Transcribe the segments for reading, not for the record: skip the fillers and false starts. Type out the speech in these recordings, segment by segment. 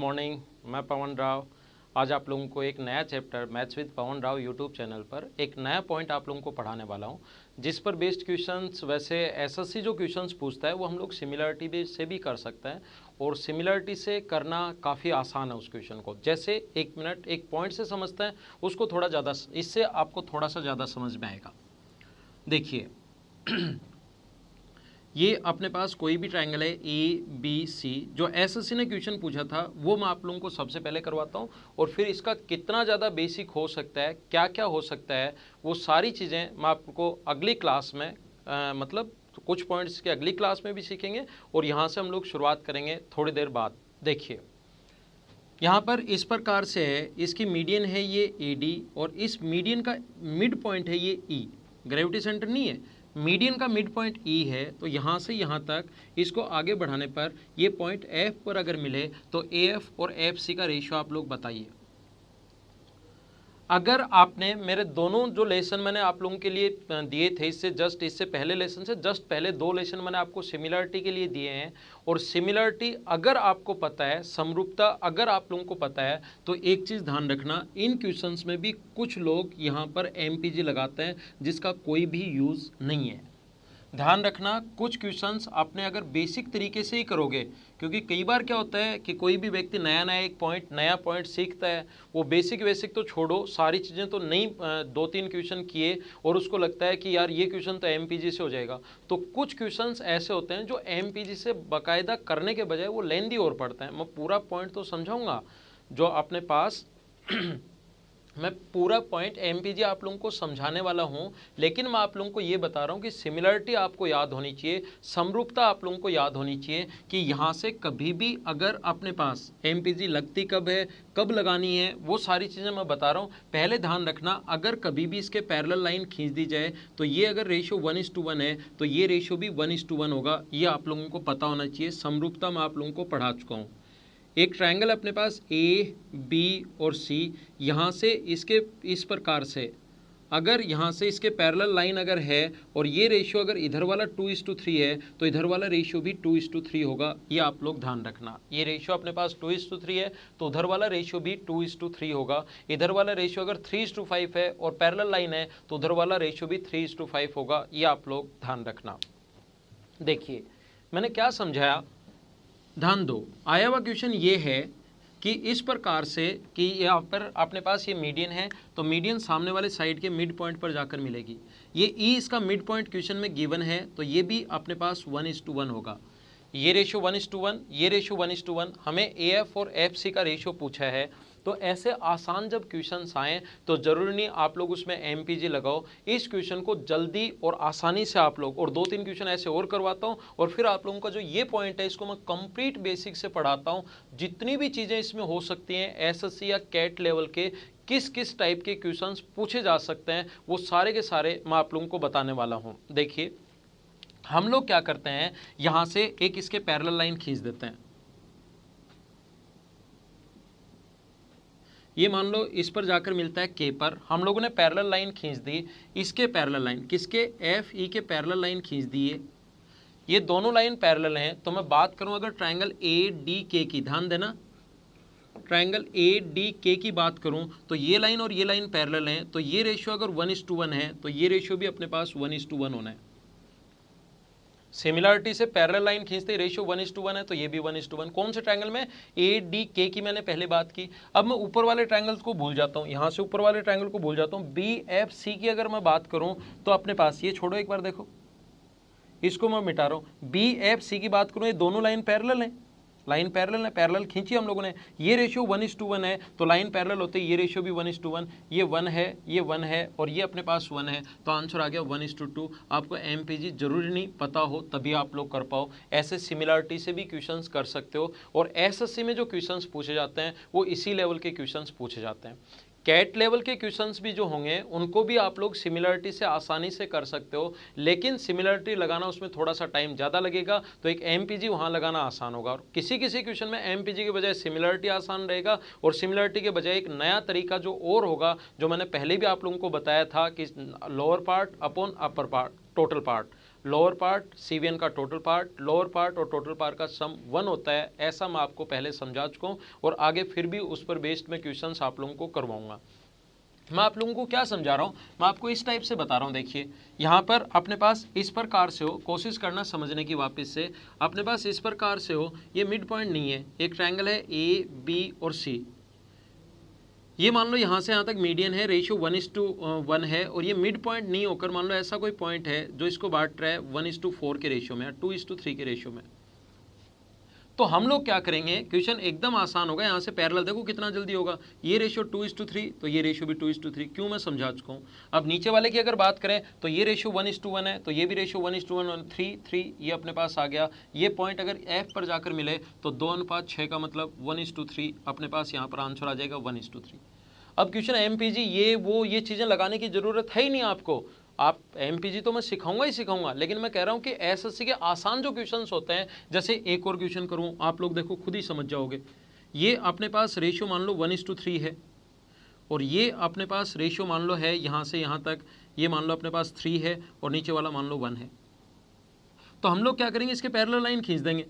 Morning. मैं पवन राव आज आप लोगों को एक नया chapter maths with Pawan Rao YouTube channel पर एक नया पॉइंट आप लोगों को पढ़ाने वाला हूं, जिस पर बेस्ड क्वेश्चंस वैसे एसएससी जो क्वेश्चंस पूछता है वो हम लोग सिमिलरिटी से भी कर सकते हैं और सिमिलरिटी से करना काफ़ी आसान है उस क्वेश्चन को। जैसे एक मिनट एक पॉइंट से समझते हैं उसको थोड़ा ज़्यादा, इससे आपको थोड़ा सा ज़्यादा समझ में आएगा। देखिए ये अपने पास कोई भी ट्रायंगल है ए बी सी, जो एसएससी ने क्वेश्चन पूछा था वो मैं आप लोगों को सबसे पहले करवाता हूँ और फिर इसका कितना ज़्यादा बेसिक हो सकता है, क्या क्या हो सकता है, वो सारी चीज़ें मैं आपको अगली क्लास में मतलब कुछ पॉइंट्स के अगली क्लास में भी सीखेंगे और यहाँ से हम लोग शुरुआत करेंगे थोड़ी देर बाद। देखिए यहाँ पर इस प्रकार से है, इसकी मीडियन है ये ए डी और इस मीडियन का मिड पॉइंट है ये ई। ग्रेविटी सेंटर नहीं है, मीडियन का मिड पॉइंट ई है। तो यहाँ से यहाँ तक इसको आगे बढ़ाने पर ये पॉइंट एफ पर अगर मिले तो ए एफ और एफ सी का रेशियो आप लोग बताइए। अगर आपने मेरे दोनों जो लेसन मैंने आप लोगों के लिए दिए थे, इससे पहले लेसन से जस्ट पहले दो लेसन मैंने आपको सिमिलरिटी के लिए दिए हैं और सिमिलरिटी अगर आपको पता है, समरूपता अगर आप लोगों को पता है, तो एक चीज़ ध्यान रखना, इन क्वेश्चंस में भी कुछ लोग यहाँ पर एमपीजी लगाते हैं जिसका कोई भी यूज़ नहीं है। ध्यान रखना कुछ क्वेश्चंस आपने अगर बेसिक तरीके से ही करोगे, क्योंकि कई बार क्या होता है कि कोई भी व्यक्ति नया एक नया पॉइंट सीखता है, वो बेसिक तो छोड़ो, सारी चीज़ें तो नहीं, दो तीन क्वेश्चन किए और उसको लगता है कि यार ये क्वेश्चन तो एमपीजी से हो जाएगा। तो कुछ क्वेश्चंस ऐसे होते हैं जो एमपीजी से बाकायदा करने के बजाय वो लेंदी और पड़ते हैं। मैं पूरा पॉइंट तो समझाऊंगा जो अपने पास मैं पूरा पॉइंट एमपीजी आप लोगों को समझाने वाला हूं, लेकिन मैं आप लोगों को ये बता रहा हूं कि सिमिलरिटी आपको याद होनी चाहिए, समरूपता आप लोगों को याद होनी चाहिए कि यहां से कभी भी अगर अपने पास एमपीजी लगती कब है, कब लगानी है, वो सारी चीज़ें मैं बता रहा हूं। पहले ध्यान रखना, अगर कभी भी इसके पैरेलल लाइन खींच दी जाए तो ये अगर रेशियो 1:1 है तो ये रेशियो भी 1:1 होगा। ये आप लोगों को पता होना चाहिए। समरूपता मैं आप लोगों को पढ़ा चुका हूँ। एक ट्रायंगल अपने पास ए बी और सी, यहाँ से इसके इस प्रकार से अगर यहाँ से इसके पैरेलल लाइन अगर है और ये रेशियो अगर इधर वाला 2:3 है तो इधर वाला रेशियो भी 2:3 होगा। ये आप लोग ध्यान रखना, ये रेशियो अपने पास 2:3 है तो उधर वाला रेशियो भी 2:3 होगा। इधर वाला रेशियो अगर 3:5 है और पैरेलल लाइन है तो उधर वाला रेशियो भी 3:5 होगा। ये आप लोग ध्यान रखना। देखिए मैंने क्या समझाया, ध्यान दो। आया हुआ क्वेश्चन ये है कि इस प्रकार से कि यहाँ पर अपने पास ये मीडियन है तो मीडियन सामने वाले साइड के मिड पॉइंट पर जाकर मिलेगी। ये ई इसका मिड पॉइंट क्वेश्चन में गिवन है तो ये भी अपने पास 1:1 होगा। ये रेशियो 1:1, ये रेशियो 1:1, हमें ए एफ और एफ सी का रेशियो पूछा है। तो ऐसे आसान जब क्वेश्चंस आएँ तो ज़रूरी नहीं आप लोग उसमें एमपीजी लगाओ, इस क्वेश्चन को जल्दी और आसानी से आप लोग, और दो तीन क्वेश्चन ऐसे और करवाता हूँ और फिर आप लोगों का जो ये पॉइंट है इसको मैं कंप्लीट बेसिक से पढ़ाता हूँ। जितनी भी चीज़ें इसमें हो सकती हैं एसएससी या कैट लेवल के किस किस टाइप के क्वेश्चंस पूछे जा सकते हैं वो सारे के सारे मैं आप लोगों को बताने वाला हूँ। देखिए हम लोग क्या करते हैं, यहाँ से एक इसके पैरेलल लाइन खींच देते हैं। ये मान लो इस पर जाकर मिलता है के पर, हम लोगों ने पैरेलल लाइन खींच दी, इसके पैरेलल लाइन किसके, एफ ई के पैरेलल लाइन खींच दी है। ये दोनों लाइन पैरेलल हैं। तो मैं बात करूं अगर ट्रायंगल ए डी के की, ध्यान देना, ट्रायंगल ए डी के की बात करूं तो ये लाइन और ये लाइन पैरेलल हैं तो ये रेशियो अगर 1:1 है तो ये रेशियो भी अपने पास 1:1 होना है। सिमिलरिटी से पैरेलल लाइन खींचते रेशियो 1:1 है तो ये भी 1:1। कौन से ट्रायंगल में, ए डी के की मैंने पहले बात की। अब मैं ऊपर वाले ट्रायंगल्स को भूल जाता हूँ, यहाँ से ऊपर वाले ट्रायंगल को भूल जाता हूँ। बी एफ सी की अगर मैं बात करूँ तो अपने पास, ये छोड़ो एक बार देखो, इसको मैं मिटा रहा हूँ। बी एफ सी की बात करूँ ये दोनों लाइन पैरेलल है, लाइन पैरेलल है, पैरेलल खींची हम लोगों ने। ये रेशियो 1:1 है तो लाइन पैरेलल होते ये रेशियो भी 1:1, ये 1 है, ये 1 है और ये अपने पास 1 है तो आंसर आ गया 1:2। आपको एमपीजी जरूरी नहीं पता हो तभी आप लोग कर पाओ, ऐसे सिमिलरिटी से भी क्वेश्चंस कर सकते हो। और एसएससी में जो क्वेश्चंस पूछे जाते हैं वो इसी लेवल के क्वेश्चंस पूछे जाते हैं। कैट लेवल के क्वेश्चंस भी जो होंगे उनको भी आप लोग सिमिलरिटी से आसानी से कर सकते हो, लेकिन सिमिलरिटी लगाना उसमें थोड़ा सा टाइम ज़्यादा लगेगा तो एक एमपीजी वहाँ लगाना आसान होगा। और किसी किसी क्वेश्चन में एमपीजी के बजाय सिमिलरिटी आसान रहेगा और सिमिलरिटी के बजाय एक नया तरीका जो और होगा, जो मैंने पहले भी आप लोगों को बताया था कि lower part upon upper part, total part, lower part CV1 का टोटल पार्ट, लोअर पार्ट और टोटल पार्ट का सम 1 होता है, ऐसा मैं आपको पहले समझा चुका हूँ और आगे फिर भी उस पर बेस्ड में क्वेश्चंस आप लोगों को करवाऊंगा। मैं आप लोगों को क्या समझा रहा हूँ, मैं आपको इस टाइप से बता रहा हूँ। देखिए यहाँ पर अपने पास इस प्रकार से हो, कोशिश करना समझने की वापस से, अपने पास इस प्रकार से हो, ये मिड पॉइंट नहीं है, एक ट्रायंगल है AB और C, ये मान लो यहाँ से यहाँ तक मीडियन है, रेशियो 1:1 है और ये मिड पॉइंट नहीं होकर मान लो ऐसा कोई पॉइंट है जो इसको बांट रहा है 1:4 के रेशियो में या 2:3 के रेशियो में। तो हम लोग क्या करेंगे, क्वेश्चन एकदम आसान होगा, यहाँ से पैरेलल देखो कितना जल्दी होगा, ये रेशियो 2:3 तो ये रेशियो भी 2:3, क्यों मैं समझा चुका हूँ। अब नीचे वाले की अगर बात करें तो ये रेशियो 1:1 है, तो ये भी रेशियो 1:1 3 ये अपने पास आ गया। ये पॉइंट अगर F पर जाकर मिले तो 2:6 का मतलब 1:3 अपने पास यहाँ पर आंसर आ जाएगा 1:3। अब क्वेश्चन MPG ये चीज़ें लगाने की ज़रूरत है ही नहीं आपको, आप MPG तो मैं सिखाऊंगा ही सिखाऊंगा, लेकिन मैं कह रहा हूँ कि SSC के आसान जो क्वेश्चंस होते हैं, जैसे एक और क्वेश्चन करूँ, आप लोग देखो खुद ही समझ जाओगे। ये अपने पास रेशियो मान लो 1:3 है और ये अपने पास रेशियो मान लो है यहाँ से यहाँ तक, ये मान लो अपने पास 3 है और नीचे वाला मान लो 1 है। तो हम लोग क्या करेंगे, इसके पैरेलल लाइन खींच देंगे।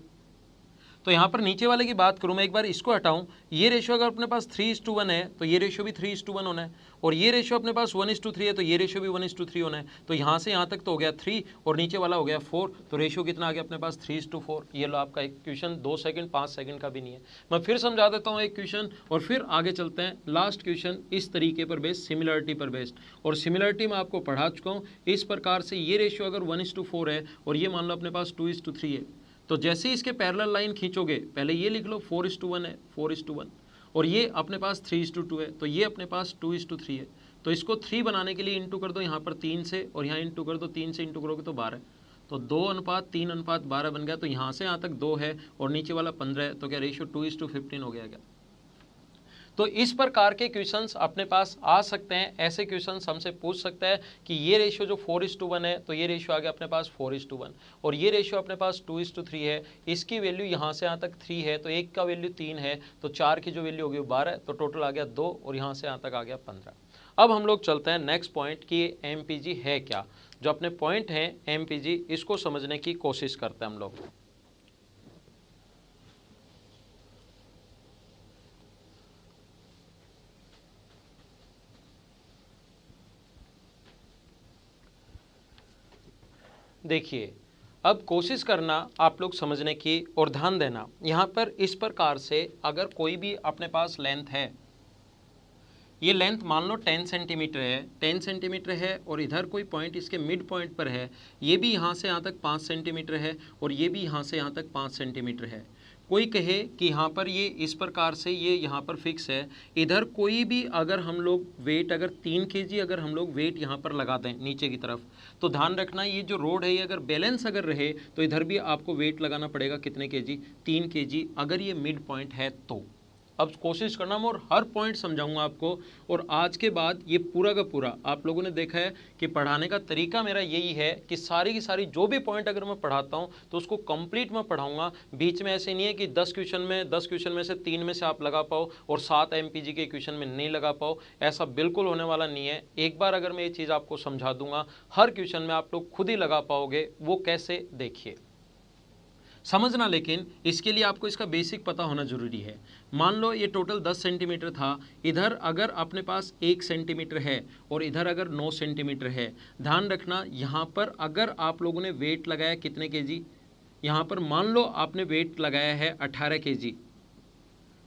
तो यहाँ पर नीचे वाले की बात करूँ मैं, एक बार इसको हटाऊँ, ये रेशियो अगर अपने पास 3:1 है तो ये रेशियो भी 3:1 होना है, और ये रेशियो अपने पास 1:3 है तो ये रेशियो भी 1:3 होना है। तो यहाँ से यहाँ तक तो हो गया 3 और नीचे वाला हो गया 4, तो रेशियो कितना आ गया अपने पास 3:4। ये लो आपका एक क्वेश्चन, 2 सेकंड 5 सेकंड का भी नहीं है। मैं फिर समझा देता हूँ एक क्वेश्चन और फिर आगे चलते हैं। लास्ट क्वेश्चन इस तरीके पर बेस्ड, सिमिलरिटी पर बेस्ड, और सिमिलरिटी मैं आपको पढ़ा चुका हूँ इस प्रकार से। ये रेशियो अगर 1:4 है और ये मान लो अपने पास 2:3 है, तो जैसे ही इसके पैरेलल लाइन खींचोगे, पहले ये लिख लो 4:1 है, 4:1, और ये अपने पास 3:2 है, तो ये अपने पास 2:3 है। तो इसको 3 बनाने के लिए इंटू कर दो यहाँ पर 3 से, और यहाँ इंटू कर दो 3 से, इंटू करोगे तो 12, तो 2:3:12 बन गया। तो यहाँ से यहाँ तक 2 है और नीचे वाला 15 है, तो क्या रेशियो 2:15 हो गया क्या। तो इस प्रकार के क्वेश्चंस अपने पास आ सकते हैं। ऐसे क्वेश्चंस हमसे पूछ सकता है कि ये रेशियो जो 4:1 है, तो ये रेशियो आ गया अपने पास 4:1, और ये रेशियो अपने पास 2:3 है, इसकी वैल्यू यहाँ से यहाँ तक 3 है, तो एक का वैल्यू 3 है, तो 4 की जो वैल्यू होगी वो 12, तो टोटल आ गया 2 और यहाँ से यहाँ तक आ गया 15। अब हम लोग चलते हैं नेक्स्ट पॉइंट कि MPG है क्या। जो अपने पॉइंट हैं MPG, इसको समझने की कोशिश करते हैं हम लोग। देखिए, अब कोशिश करना आप लोग समझने की और ध्यान देना। यहाँ पर इस प्रकार से अगर कोई भी अपने पास लेंथ है, ये लेंथ मान लो 10 सेंटीमीटर है, 10 सेंटीमीटर है, और इधर कोई पॉइंट इसके मिड पॉइंट पर है, ये भी यहाँ से यहाँ तक 5 सेंटीमीटर है और ये भी यहाँ से यहाँ तक 5 सेंटीमीटर है। कोई कहे कि यहाँ पर ये इस प्रकार से ये यहाँ पर फिक्स है, इधर कोई भी अगर हम लोग वेट अगर 3 kg अगर हम लोग वेट यहाँ पर लगा दें नीचे की तरफ, तो ध्यान रखना ये जो रोड है ये अगर बैलेंस अगर रहे तो इधर भी आपको वेट लगाना पड़ेगा कितने kg, 3 kg, अगर ये मिड पॉइंट है तो। अब कोशिश करना मैं और हर पॉइंट समझाऊंगा आपको, और आज के बाद ये पूरा का पूरा आप लोगों ने देखा है कि पढ़ाने का तरीका मेरा यही है कि सारी की सारी जो भी पॉइंट अगर मैं पढ़ाता हूँ तो उसको कंप्लीट मैं पढ़ाऊंगा। बीच में ऐसे नहीं है कि 10 क्वेश्चन में से 3 में से आप लगा पाओ और 7 MPG के क्वेश्चन में नहीं लगा पाओ, ऐसा बिल्कुल होने वाला नहीं है। एक बार अगर मैं ये चीज़ आपको समझा दूंगा, हर क्वेश्चन में आप लोग खुद ही लगा पाओगे। वो कैसे, देखिए समझना, लेकिन इसके लिए आपको इसका बेसिक पता होना जरूरी है। मान लो ये टोटल 10 सेंटीमीटर था, इधर अगर अपने पास 1 सेंटीमीटर है और इधर अगर 9 सेंटीमीटर है, ध्यान रखना यहाँ पर अगर आप लोगों ने वेट लगाया कितने kg, यहाँ पर मान लो आपने वेट लगाया है 18 kg,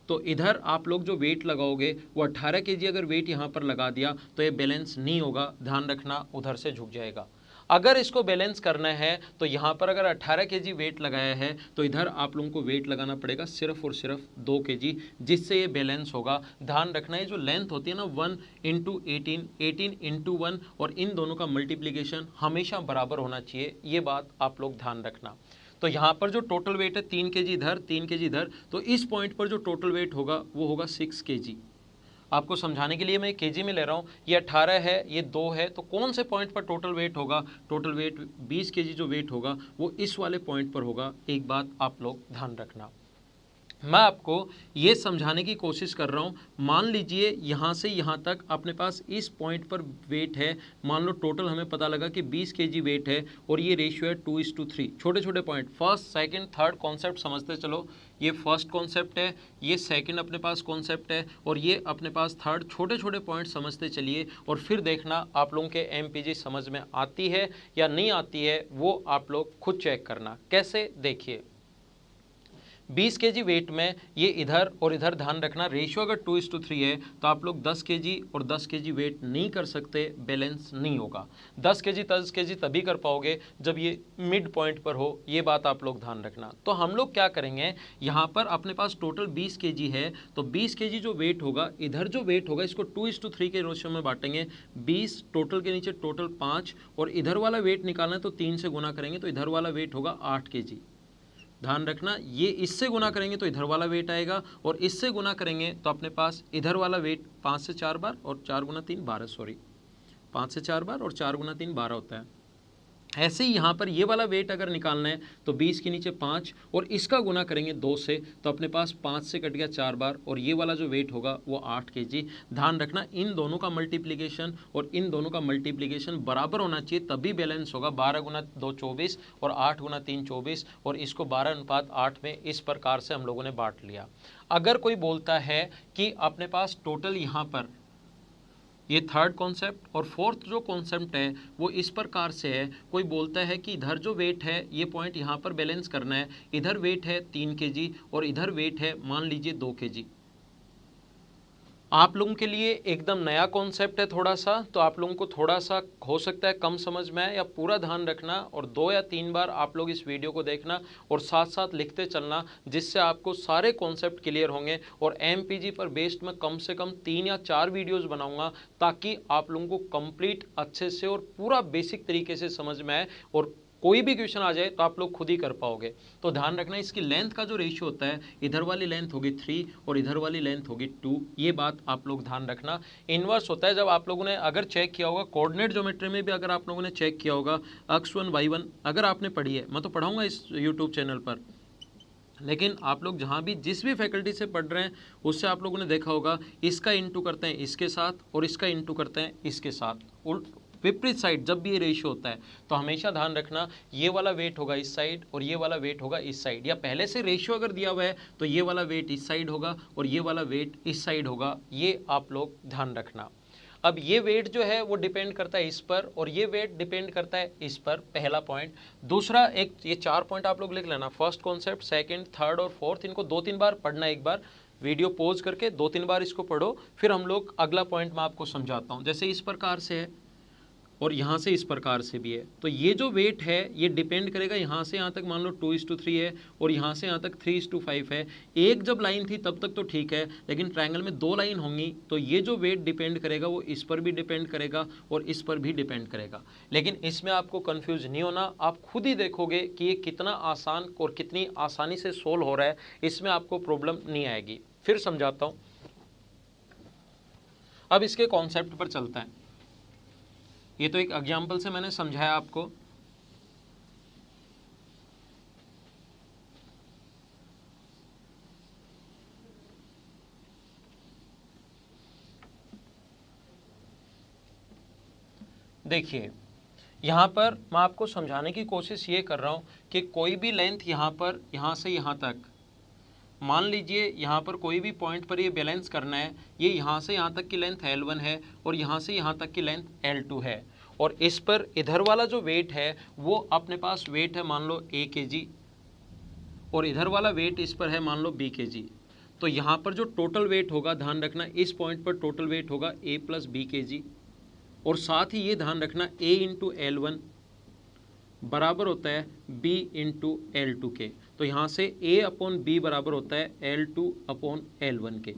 तो इधर आप लोग जो वेट लगाओगे वो 18 kg अगर वेट यहाँ पर लगा दिया तो ये बैलेंस नहीं होगा, ध्यान रखना उधर से झुक जाएगा। अगर इसको बैलेंस करना है तो यहाँ पर अगर 18 kg वेट लगाया है तो इधर आप लोगों को वेट लगाना पड़ेगा सिर्फ और सिर्फ 2 kg, जिससे ये बैलेंस होगा। ध्यान रखना है जो लेंथ होती है ना 1 × 18, 18 × 1, और इन दोनों का मल्टीप्लिकेशन हमेशा बराबर होना चाहिए, ये बात आप लोग ध्यान रखना। तो यहाँ पर जो टोटल वेट है 3 kg इधर, 3 kg इधर, तो इस पॉइंट पर जो टोटल वेट होगा वो होगा 6 kg। आपको समझाने के लिए मैं केजी में ले रहा हूँ, ये 18 है, ये 2 है, तो कौन से पॉइंट पर टोटल वेट होगा, टोटल वेट 20 kg जो वेट होगा वो इस वाले पॉइंट पर होगा। एक बात आप लोग ध्यान रखना। मैं आपको ये समझाने की कोशिश कर रहा हूँ। मान लीजिए यहाँ से यहाँ तक अपने पास इस पॉइंट पर वेट है, मान लो टोटल हमें पता लगा कि 20 kg वेट है और ये रेशियो है 2:3। छोटे छोटे point, first second third concept समझते चलो। ये फर्स्ट कॉन्सेप्ट है, ये सेकंड अपने पास कॉन्सेप्ट है और ये अपने पास थर्ड। छोटे छोटे पॉइंट समझते चलिए और फिर देखना आप लोगों के MPG समझ में आती है या नहीं आती है, वो आप लोग खुद चेक करना। कैसे, देखिए 20 kg वेट में ये इधर और इधर ध्यान रखना, रेशियो अगर 2:3 है तो आप लोग 10 kg और 10 kg वेट नहीं कर सकते, बैलेंस नहीं होगा। 10 kg 10 kg तभी कर पाओगे जब ये मिड पॉइंट पर हो, ये बात आप लोग ध्यान रखना। तो हम लोग क्या करेंगे, यहाँ पर अपने पास टोटल 20 kg है, तो 20 kg जो वेट होगा, इधर जो वेट होगा इसको 2:3 के रेशियो में बांटेंगे। 20 टोटल के नीचे टोटल 5 और इधर वाला वेट निकालना है तो 3 से गुना करेंगे तो इधर वाला वेट होगा 8 kg। ध्यान रखना, ये इससे गुना करेंगे तो इधर वाला वेट आएगा और इससे गुना करेंगे तो अपने पास इधर वाला वेट 5 से 4 बार और 4 गुना 3 12, सॉरी 5 से 4 बार और 4 गुना 3 12 होता है। ऐसे ही यहाँ पर ये वाला वेट अगर निकालना है तो 20 के नीचे 5 और इसका गुना करेंगे 2 से तो अपने पास 5 से कट गया 4 बार और ये वाला जो वेट होगा वो 8 kg। ध्यान रखना, इन दोनों का मल्टीप्लिकेशन और इन दोनों का मल्टीप्लिकेशन बराबर होना चाहिए, तभी बैलेंस होगा। 12 गुना 2 24 और 8 गुना 3 24 और इसको 12:8 में इस प्रकार से हम लोगों ने बांट लिया। अगर कोई बोलता है कि अपने पास टोटल यहाँ पर ये थर्ड कॉन्सेप्ट और फोर्थ जो कॉन्सेप्ट है वो इस प्रकार से है, कोई बोलता है कि इधर जो वेट है ये पॉइंट यहाँ पर बैलेंस करना है, इधर वेट है 3 kg और इधर वेट है मान लीजिए 2 kg। आप लोगों के लिए एकदम नया कॉन्सेप्ट है थोड़ा सा, तो आप लोगों को थोड़ा सा हो सकता है कम समझ में आए, या पूरा ध्यान रखना और 2 या 3 बार आप लोग इस वीडियो को देखना और साथ साथ लिखते चलना, जिससे आपको सारे कॉन्सेप्ट क्लियर होंगे। और MPG पर बेस्ड मैं कम से कम 3 या 4 वीडियोस बनाऊंगा ताकि आप लोगों को कंप्लीट अच्छे से और पूरा बेसिक तरीके से समझ में आए और कोई भी क्वेश्चन आ जाए तो आप लोग खुद ही कर पाओगे। तो ध्यान रखना, इसकी लेंथ का जो रेशियो होता है, इधर वाली लेंथ होगी 3 और इधर वाली लेंथ होगी 2, ये बात आप लोग ध्यान रखना। इनवर्स होता है, जब आप लोगों ने अगर चेक किया होगा कोऑर्डिनेट ज्योमेट्री में भी, अगर आप लोगों ने चेक किया होगा x1 y1 अगर आपने पढ़ी है, मैं तो पढ़ाऊंगा इस यूट्यूब चैनल पर, लेकिन आप लोग जहाँ भी जिस भी फैकल्टी से पढ़ रहे हैं उससे आप लोगों ने देखा होगा इसका इंटू करते हैं इसके साथ और इसका इंटू करते हैं इसके साथ, उल्ट विपरीत साइड जब भी ये रेशियो होता है तो हमेशा ध्यान रखना ये वाला वेट होगा इस साइड और ये वाला वेट होगा इस साइड, या पहले से रेशियो अगर दिया हुआ है तो ये वाला वेट इस साइड होगा और ये वाला वेट इस साइड होगा, ये आप लोग ध्यान रखना। अब ये वेट जो है वो डिपेंड करता है इस पर और ये वेट डिपेंड करता है इस पर, पहला पॉइंट। दूसरा, एक ये 4 पॉइंट आप लोग लिख लेना, फर्स्ट कॉन्सेप्ट, सेकंड, थर्ड और फोर्थ, इनको 2-3 बार पढ़ना, एक बार वीडियो पॉज करके 2-3 बार इसको पढ़ो, फिर हम लोग अगला पॉइंट मैं आपको समझाता हूँ। जैसे इस प्रकार से है और यहाँ से इस प्रकार से भी है, तो ये जो वेट है ये डिपेंड करेगा यहाँ से यहाँ तक, मान लो 2:3 है और यहाँ से यहाँ तक 3:5 है। एक जब लाइन थी तब तक तो ठीक है, लेकिन ट्रायंगल में 2 लाइन होंगी तो ये जो वेट डिपेंड करेगा वो इस पर भी डिपेंड करेगा और इस पर भी डिपेंड करेगा। लेकिन इसमें आपको कन्फ्यूज नहीं होना, आप खुद ही देखोगे कि ये कितना आसान और कितनी आसानी से सोल्व हो रहा है, इसमें आपको प्रॉब्लम नहीं आएगी। फिर समझाता हूँ, अब इसके कॉन्सेप्ट पर चलता है। ये तो एक एग्जाम्पल से मैंने समझाया आपको। देखिए यहाँ पर मैं आपको समझाने की कोशिश ये कर रहा हूँ कि कोई भी लेंथ यहाँ पर, यहाँ से यहाँ तक, मान लीजिए यहाँ पर कोई भी पॉइंट पर ये बैलेंस करना है, ये यहाँ से यहाँ तक की लेंथ L1 है और यहाँ से यहाँ तक की लेंथ L2 है और इस पर इधर वाला जो वेट है वो अपने पास वेट है मान लो A kg और इधर वाला वेट इस पर है मान लो B kg। तो यहाँ पर जो टोटल वेट होगा, ध्यान रखना इस पॉइंट पर टोटल वेट होगा A + B kg और साथ ही ये ध्यान रखना A × L1 बराबर होता है B × L2 के। तो यहाँ से A/B बराबर होता है L2/L1 के।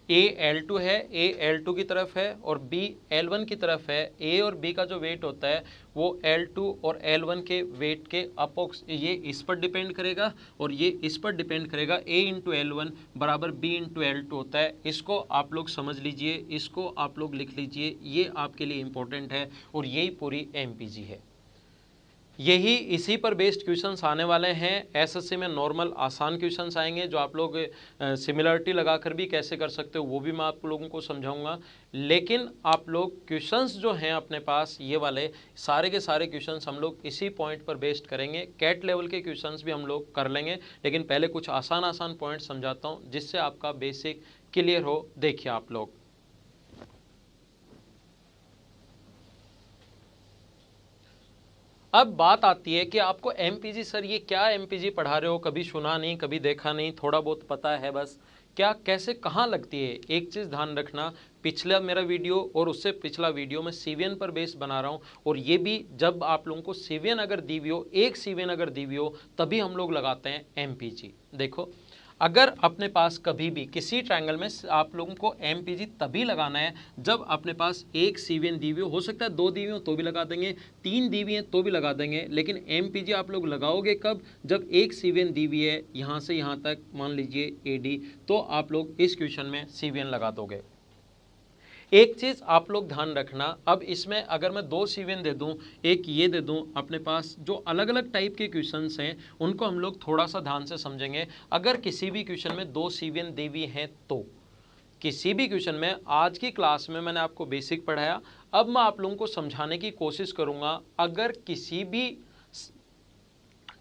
A L2 है, A L2 की तरफ है और B L1 की तरफ है। A और B का जो वेट होता है वो L2 और L1 के वेट के अपोक्स, ये इस पर डिपेंड करेगा और ये इस पर डिपेंड करेगा। A × L1 बराबर B × L2 होता है। इसको आप लोग समझ लीजिए, इसको आप लोग लिख लीजिए, ये आपके लिए इम्पोर्टेंट है और यही पूरी MPG है। यही इसी पर बेस्ड क्वेश्चंस आने वाले हैं। एसएससी में नॉर्मल आसान क्वेश्चंस आएंगे जो आप लोग सिमिलरिटी लगाकर भी कैसे कर सकते हो वो भी मैं आप लोगों को समझाऊंगा। लेकिन आप लोग क्वेश्चंस जो हैं अपने पास ये वाले सारे के सारे क्वेश्चंस हम लोग इसी पॉइंट पर बेस्ड करेंगे। कैट लेवल के क्वेश्चंस भी हम लोग कर लेंगे, लेकिन पहले कुछ आसान आसान पॉइंट समझाता हूँ जिससे आपका बेसिक क्लियर हो। देखिए आप लोग, अब बात आती है कि आपको एमपीजी सर ये क्या एमपीजी पढ़ा रहे हो, कभी सुना नहीं, कभी देखा नहीं, थोड़ा बहुत पता है बस, क्या कैसे कहाँ लगती है। एक चीज़ ध्यान रखना, पिछला मेरा वीडियो और उससे पिछला वीडियो मैं सीवीएन पर बेस बना रहा हूँ, और ये भी जब आप लोगों को सीवीएन अगर दी हुई हो, एक सीवीएन अगर दी हुई हो तभी हम लोग लगाते हैं एमपीजी। देखो, अगर अपने पास कभी भी किसी ट्रायंगल में आप लोगों को एमपीजी तभी लगाना है जब अपने पास एक सीवीएन दी हुई हो सकता है 2 दी हुई हो तो भी लगा देंगे, 3 दी हुई है तो भी लगा देंगे, लेकिन एमपीजी आप लोग लगाओगे कब, जब एक सीवीएन दी हुई है यहाँ से यहाँ तक, मान लीजिए एडी, तो आप लोग इस क्वेश्चन में सीवीएन लगा दोगे। एक चीज़ आप लोग ध्यान रखना, अब इसमें अगर मैं 2 सीवीएन दे दूं, एक ये दे दूं, अपने पास जो अलग अलग टाइप के क्वेश्चंस हैं उनको हम लोग थोड़ा सा ध्यान से समझेंगे। अगर किसी भी क्वेश्चन में 2 सीवीएन दी हुई हैं तो किसी भी क्वेश्चन में, आज की क्लास में मैंने आपको बेसिक पढ़ाया, अब मैं आप लोगों को समझाने की कोशिश करूंगा। अगर किसी भी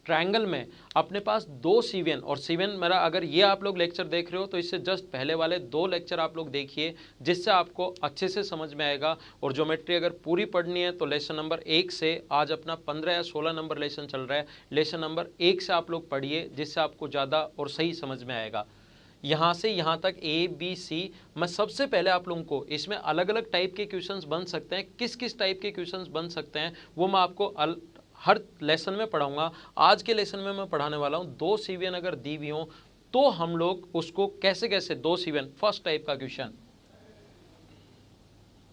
ट्रायंगल में अपने पास 2 सीवीएन, और सीवीएन मेरा अगर ये आप लोग लेक्चर देख रहे हो तो इससे जस्ट पहले वाले 2 लेक्चर आप लोग देखिए जिससे आपको अच्छे से समझ में आएगा। और ज्योमेट्री अगर पूरी पढ़नी है तो लेसन नंबर 1 से, आज अपना 15 या 16 नंबर लेसन चल रहा है, लेसन नंबर 1 से आप लोग पढ़िए जिससे आपको ज़्यादा और सही समझ में आएगा। यहाँ से यहाँ तक ए बी सी, मैं सबसे पहले आप लोगों को इसमें अलग अलग टाइप के क्वेश्चंस बन सकते हैं, किस किस टाइप के क्वेश्चंस बन सकते हैं वो मैं आपको हर लेसन में पढ़ाऊंगा। आज के लेसन में मैं पढ़ाने वाला हूँ 2 सीवीएन अगर दी हुई हो तो हम लोग उसको कैसे कैसे 2 सीवीएन, फर्स्ट टाइप का क्वेश्चन,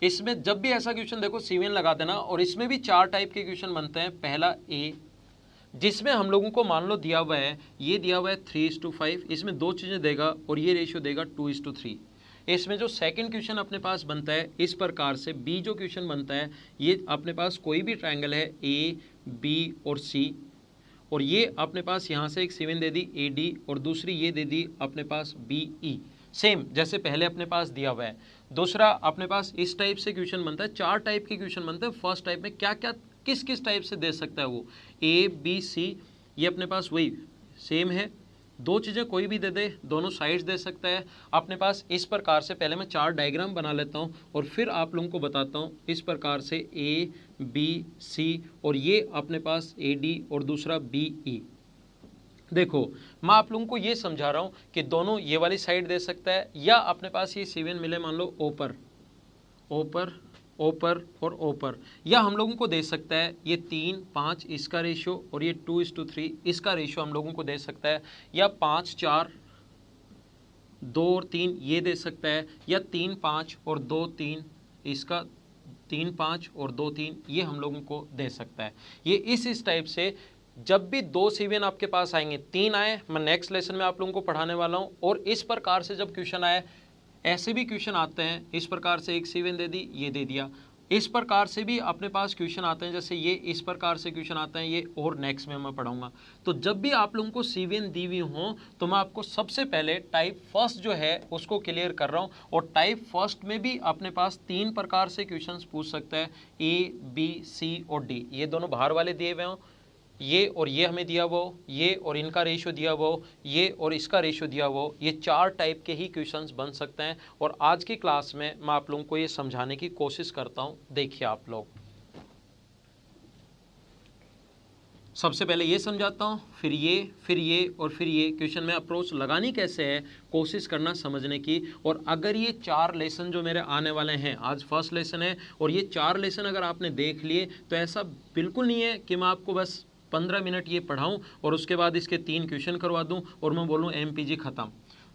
इसमें जब भी ऐसा क्वेश्चन देखो सीवीएन लगा देना। और इसमें भी 4 टाइप के क्वेश्चन बनते हैं। पहला ए, जिसमें हम लोगों को मान लो दिया हुआ है, ये दिया हुआ है 3:5, इसमें 2 चीज़ें देगा और ये रेशियो देगा 2:3। इसमें जो सेकंड क्वेश्चन अपने पास बनता है इस प्रकार से, बी जो क्वेश्चन बनता है, ये अपने पास कोई भी ट्रायंगल है ए बी और सी, और ये अपने पास यहाँ से एक सीवीएन दे दी ए डी और दूसरी ये दे दी अपने पास बी ई, सेम जैसे पहले अपने पास दिया हुआ है। दूसरा अपने पास इस टाइप से क्वेश्चन बनता है, 4 टाइप के क्वेश्चन बनते हैं। फर्स्ट टाइप में क्या क्या किस किस टाइप से दे सकता है वो, ए बी सी, ये अपने पास वही सेम है, 2 चीज़ें कोई भी दे दे, दोनों साइड्स दे सकता है अपने पास। इस प्रकार से पहले मैं 4 डायग्राम बना लेता हूँ और फिर आप लोगों को बताता हूँ। इस प्रकार से ए बी सी, और ये अपने पास ए डी और दूसरा बी ई। देखो, मैं आप लोगों को ये समझा रहा हूँ कि दोनों ये वाली साइड दे सकता है, या अपने पास ये सीवीएन मिले मान लो ओपर ओपर ओपर और ओपर, या हम लोगों को दे सकता है ये 3:5 इसका रेशियो और ये 2:3 इसका रेशियो हम लोगों को दे सकता है, या 5:4 2 और 3 ये दे सकता है, या 3:5 और 2:3 इसका, 3:5 और 2:3 ये हम लोगों को दे सकता है। ये इस टाइप से जब भी 2 सीवीएन आपके पास आएंगे, 3 आए मैं नेक्स्ट लेसन में आप लोगों को पढ़ाने वाला हूँ, और इस प्रकार से जब क्वेश्चन आए, ऐसे भी क्वेश्चन आते हैं इस प्रकार से, एक सीवीएन दे दी ये दे दिया, इस प्रकार से भी अपने पास क्वेश्चन आते हैं, जैसे ये इस प्रकार से क्वेश्चन आते हैं, ये और नेक्स्ट में मैं पढ़ाऊंगा। तो जब भी आप लोगों को सीवीएन दी हुई हो तो मैं आपको सबसे पहले टाइप फर्स्ट जो है उसको क्लियर कर रहा हूँ। और टाइप फर्स्ट में भी अपने पास 3 प्रकार से क्वेश्चन पूछ सकता है, ए बी सी और डी, ये दोनों बाहर वाले दिए हुए हों, ये और ये हमें दिया हुआ हो, ये और इनका रेशियो दिया हुआ हो, ये और इसका रेशियो दिया हुआ हो, ये 4 टाइप के ही क्वेश्चंस बन सकते हैं। और आज की क्लास में मैं आप लोगों को ये समझाने की कोशिश करता हूं। देखिए आप लोग, सबसे पहले ये समझाता हूं, फिर ये और फिर ये क्वेश्चन में अप्रोच लगानी कैसे है, कोशिश करना समझने की। और अगर ये 4 लेसन जो मेरे आने वाले हैं, आज फर्स्ट लेसन है, और ये 4 लेसन अगर आपने देख लिए तो ऐसा बिल्कुल नहीं है कि मैं आपको बस 15 मिनट ये पढ़ाऊं और उसके बाद इसके 3 क्वेश्चन करवा दूं और मैं बोलूं एमपीजी खत्म।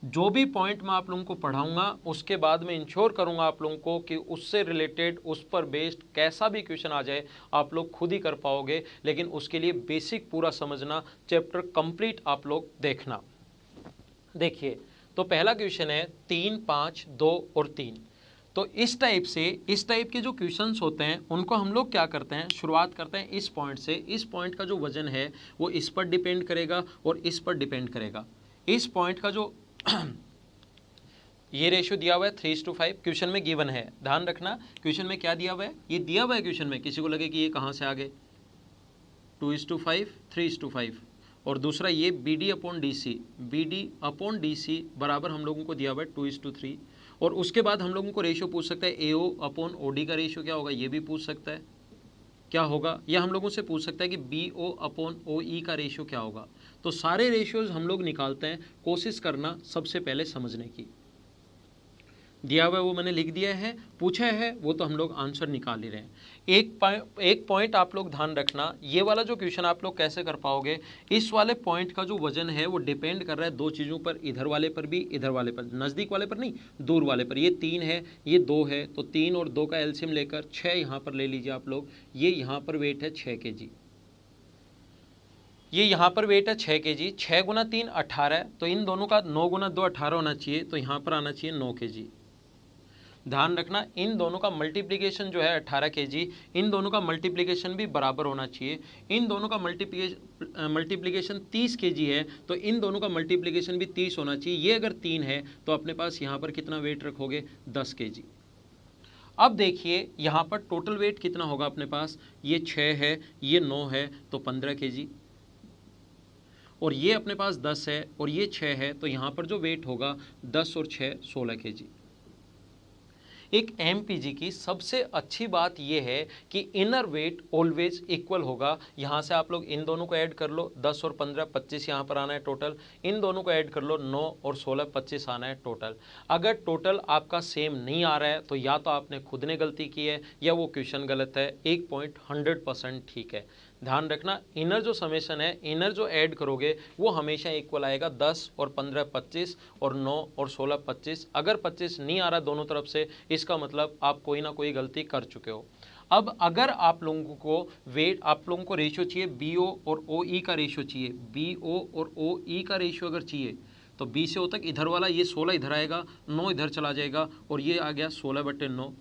जो भी पॉइंट मैं आप लोगों को पढ़ाऊंगा उसके बाद मैं इंश्योर करूंगा आप लोगों को कि उससे रिलेटेड, उस पर बेस्ड कैसा भी क्वेश्चन आ जाए आप लोग खुद ही कर पाओगे। लेकिन उसके लिए बेसिक पूरा समझना, चैप्टर कंप्लीट आप लोग देखना। देखिए, तो पहला क्वेश्चन है 3, 5, 2 और 3। तो इस टाइप के जो क्वेश्चंस होते हैं उनको हम लोग क्या करते हैं, शुरुआत करते हैं इस पॉइंट से। इस पॉइंट का जो वजन है वो इस पर डिपेंड करेगा और इस पर डिपेंड करेगा। इस पॉइंट का जो ये रेशियो दिया हुआ है 3:5, क्वेश्चन में गिवन है, ध्यान रखना क्वेश्चन में क्या दिया हुआ है, ये दिया हुआ है क्वेश्चन में, किसी को लगे कि ये कहाँ से आ गए, 2:5 3:5। और दूसरा ये BD/DC बराबर हम लोगों को दिया हुआ है 2:3। और उसके बाद हम लोगों को रेशियो पूछ सकता है AO/OD का रेशियो क्या होगा, ये भी पूछ सकता है क्या होगा, या हम लोगों से पूछ सकता है कि BO/OE का रेशियो क्या होगा। तो सारे रेशियोज हम लोग निकालते हैं, कोशिश करना सबसे पहले समझने की। दिया हुआ है वो मैंने लिख दिया है, पूछा है वो तो हम लोग आंसर निकाल ही रहे हैं। एक पॉइंट आप लोग ध्यान रखना, ये वाला जो क्वेश्चन आप लोग कैसे कर पाओगे, इस वाले पॉइंट का जो वजन है वो डिपेंड कर रहा है दो चीज़ों पर, इधर वाले पर भी, इधर वाले पर, नज़दीक वाले पर नहीं, दूर वाले पर। ये 3 है, ये 2 है, तो 3 और 2 का एलसीएम लेकर 6 यहाँ पर ले लीजिए आप लोग। ये यहाँ पर वेट है 6 kg, ये यहाँ पर वेट है 6 kg, 6 × 3 18, तो इन दोनों का 9 × 2 18 होना चाहिए, तो यहाँ पर आना चाहिए 9 kg। ध्यान रखना इन दोनों का मल्टीप्लिकेशन जो है 18 kg, इन दोनों का मल्टीप्लिकेशन भी बराबर होना चाहिए। इन दोनों का मल्टीप्लिकेशन 30 kg है, तो इन दोनों का मल्टीप्लिकेशन भी 30 होना चाहिए। ये अगर 3 है तो अपने पास यहाँ पर कितना वेट रखोगे, 10 kg। अब देखिए यहाँ पर टोटल वेट कितना होगा अपने पास, ये 6 है, ये 9 है, तो 15 kg, और ये अपने पास 10 है और ये 6 है, तो यहाँ पर जो वेट होगा 10 और 6 16 kg। एक एमपीजी की सबसे अच्छी बात यह है कि इनर वेट ऑलवेज इक्वल होगा। यहाँ से आप लोग इन दोनों को ऐड कर लो, 10 और 15 25 यहाँ पर आना है टोटल, इन दोनों को ऐड कर लो, 9 और 16 25 आना है टोटल। अगर टोटल आपका सेम नहीं आ रहा है तो या तो आपने खुद ने गलती की है या वो क्वेश्चन गलत है। एक पॉइंट 100% ठीक है। ध्यान रखना इनर जो समेशन है, इनर जो ऐड करोगे वो हमेशा इक्वल आएगा, 10 और 15 25 और 9 और 16 25। अगर 25 नहीं आ रहा दोनों तरफ से, इसका मतलब आप कोई ना कोई गलती कर चुके हो। अब अगर आप लोगों को वेट, आप लोगों को रेशियो चाहिए BO और OE का रेशियो चाहिए, BO और OE का रेशियो अगर चाहिए तो B से O तक इधर वाला, ये 16 इधर आएगा, 9 इधर चला जाएगा और ये आ गया 16/9।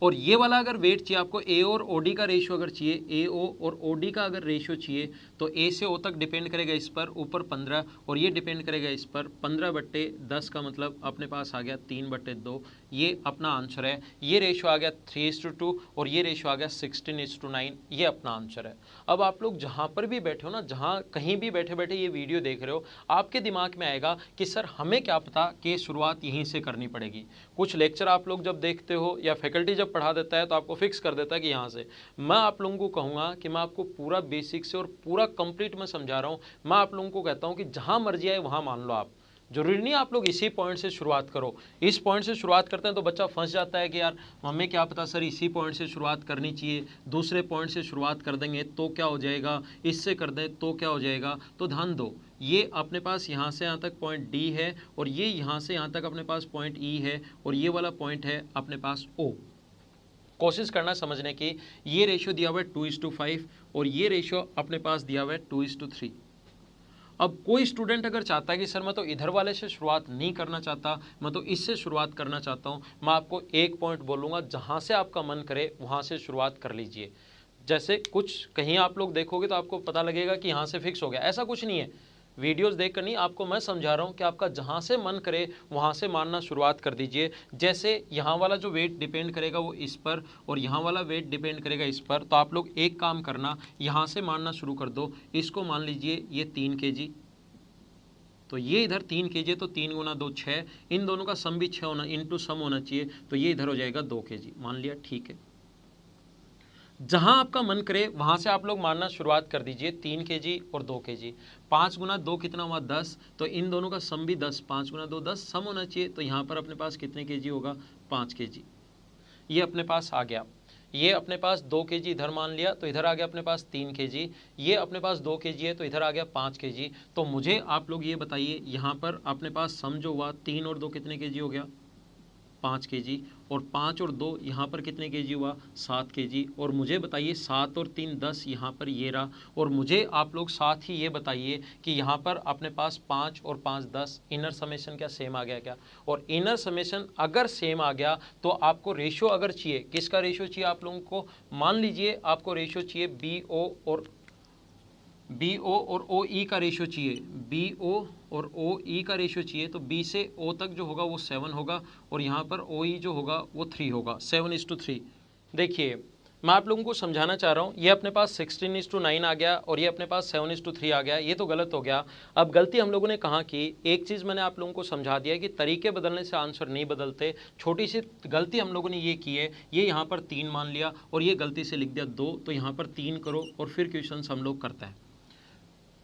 और ये वाला अगर वेट चाहिए आपको, AO और OD का रेशियो अगर चाहिए, AO और OD का अगर रेशियो चाहिए तो A से O तक डिपेंड करेगा इस पर, ऊपर 15, और ये डिपेंड करेगा इस पर 15/10 का मतलब अपने पास आ गया 3/2। ये अपना आंसर है। ये रेशियो आ गया 3:2 और ये रेशियो आ गया 16:9। ये अपना आंसर है। अब आप लोग जहाँ पर भी बैठे हो ना, जहाँ कहीं भी बैठे बैठे ये वीडियो देख रहे हो, आपके दिमाग में आएगा कि सर हमें क्या पता कि शुरुआत यहीं से करनी पड़ेगी। कुछ लेक्चर आप लोग जब देखते हो या फैकल्टी जब पढ़ा देता है तो आपको फिक्स कर देता है कि यहाँ से। मैं आप लोगों को कहूँगा कि मैं आपको पूरा बेसिक से और पूरा कंप्लीट में समझा रहा हूँ। मैं आप लोगों को कहता हूँ कि जहाँ मर्जी आए वहाँ मान लो आप, जरूरी नहीं आप लोग इसी पॉइंट से शुरुआत करो। इस पॉइंट से शुरुआत करते हैं तो बच्चा फंस जाता है कि यार हमें क्या पता सर इसी पॉइंट से शुरुआत करनी चाहिए, दूसरे पॉइंट से शुरुआत कर देंगे तो क्या हो जाएगा, इससे कर दें तो क्या हो जाएगा। तो ध्यान दो, ये अपने पास यहाँ से यहाँ तक पॉइंट D है और ये यहाँ से यहाँ तक अपने पास पॉइंट E है और ये वाला पॉइंट है अपने पास O। कोशिश करना समझने की। ये रेशियो दिया हुआ है 2:5 और ये रेशियो अपने पास दिया हुआ है 2:3। अब कोई स्टूडेंट अगर चाहता है कि सर मैं तो इधर वाले से शुरुआत नहीं करना चाहता, मैं तो इससे शुरुआत करना चाहता हूँ, मैं आपको एक पॉइंट बोलूँगा, जहाँ से आपका मन करे वहाँ से शुरुआत कर लीजिए। जैसे कुछ कहीं आप लोग देखोगे तो आपको पता लगेगा कि यहाँ से फिक्स हो गया, ऐसा कुछ नहीं है। वीडियोस देख कर नहीं, आपको मैं समझा रहा हूँ कि आपका जहाँ से मन करे वहाँ से मानना शुरुआत कर दीजिए। जैसे यहाँ वाला जो वेट डिपेंड करेगा वो इस पर और यहाँ वाला वेट डिपेंड करेगा इस पर, तो आप लोग एक काम करना, यहाँ से मानना शुरू कर दो। इसको मान लीजिए ये 3 kg, तो ये इधर 3 kg, तो 3 × 2 6, इन दोनों का सम भी 6 होना, इंटू सम होना चाहिए, तो ये इधर हो जाएगा 2 kg, मान लिया, ठीक है। जहां आपका मन करे वहां से आप लोग मानना शुरुआत कर दीजिए, 3 kg और 2 kg। 5 × 2 कितना हुआ, 10, तो इन दोनों का सम भी 10, 5 × 2 10 सम होना चाहिए, तो यहाँ पर अपने पास कितने kg होगा, 5 kg। ये अपने पास आ गया। ये अपने पास 2 kg इधर मान लिया, तो इधर आ गया अपने पास 3 kg। ये अपने पास 2 kg है तो इधर आ गया 5 kg। तो मुझे आप लोग ये बताइए, यहाँ पर अपने पास सम जो हुआ 3 और 2 कितने kg हो गया, 5 kg, और 5 और 2 यहाँ पर कितने kg हुआ 7 kg। और मुझे बताइए 7 और 3 10 यहाँ पर ये रहा। और मुझे आप लोग साथ ही ये बताइए कि यहाँ पर अपने पास 5 और 5 10 इनर समेशन क्या सेम आ गया क्या? और इनर समेशन अगर सेम आ गया तो आपको रेशियो अगर चाहिए, किसका रेशियो चाहिए आप लोगों को? मान लीजिए आपको रेशियो चाहिए BO और OE का रेशियो चाहिए, BO और OE का रेशियो चाहिए। तो B से O तक जो होगा वो 7 होगा, और यहाँ पर OE जो होगा वो 3 होगा, 7:3। देखिए मैं आप लोगों को समझाना चाह रहा हूँ, ये अपने पास 16:9 आ गया और ये अपने पास 7:3 आ गया, ये तो गलत हो गया। अब गलती हम लोगों ने कहाँ की? एक चीज़ मैंने आप लोगों को समझा दिया कि तरीके बदलने से आंसर नहीं बदलते। छोटी सी गलती हम लोगों ने ये की है, ये यहाँ पर 3 मान लिया और ये गलती से लिख दिया 2, तो यहाँ पर 3 करो और फिर क्वेश्चन हम लोग करते हैं।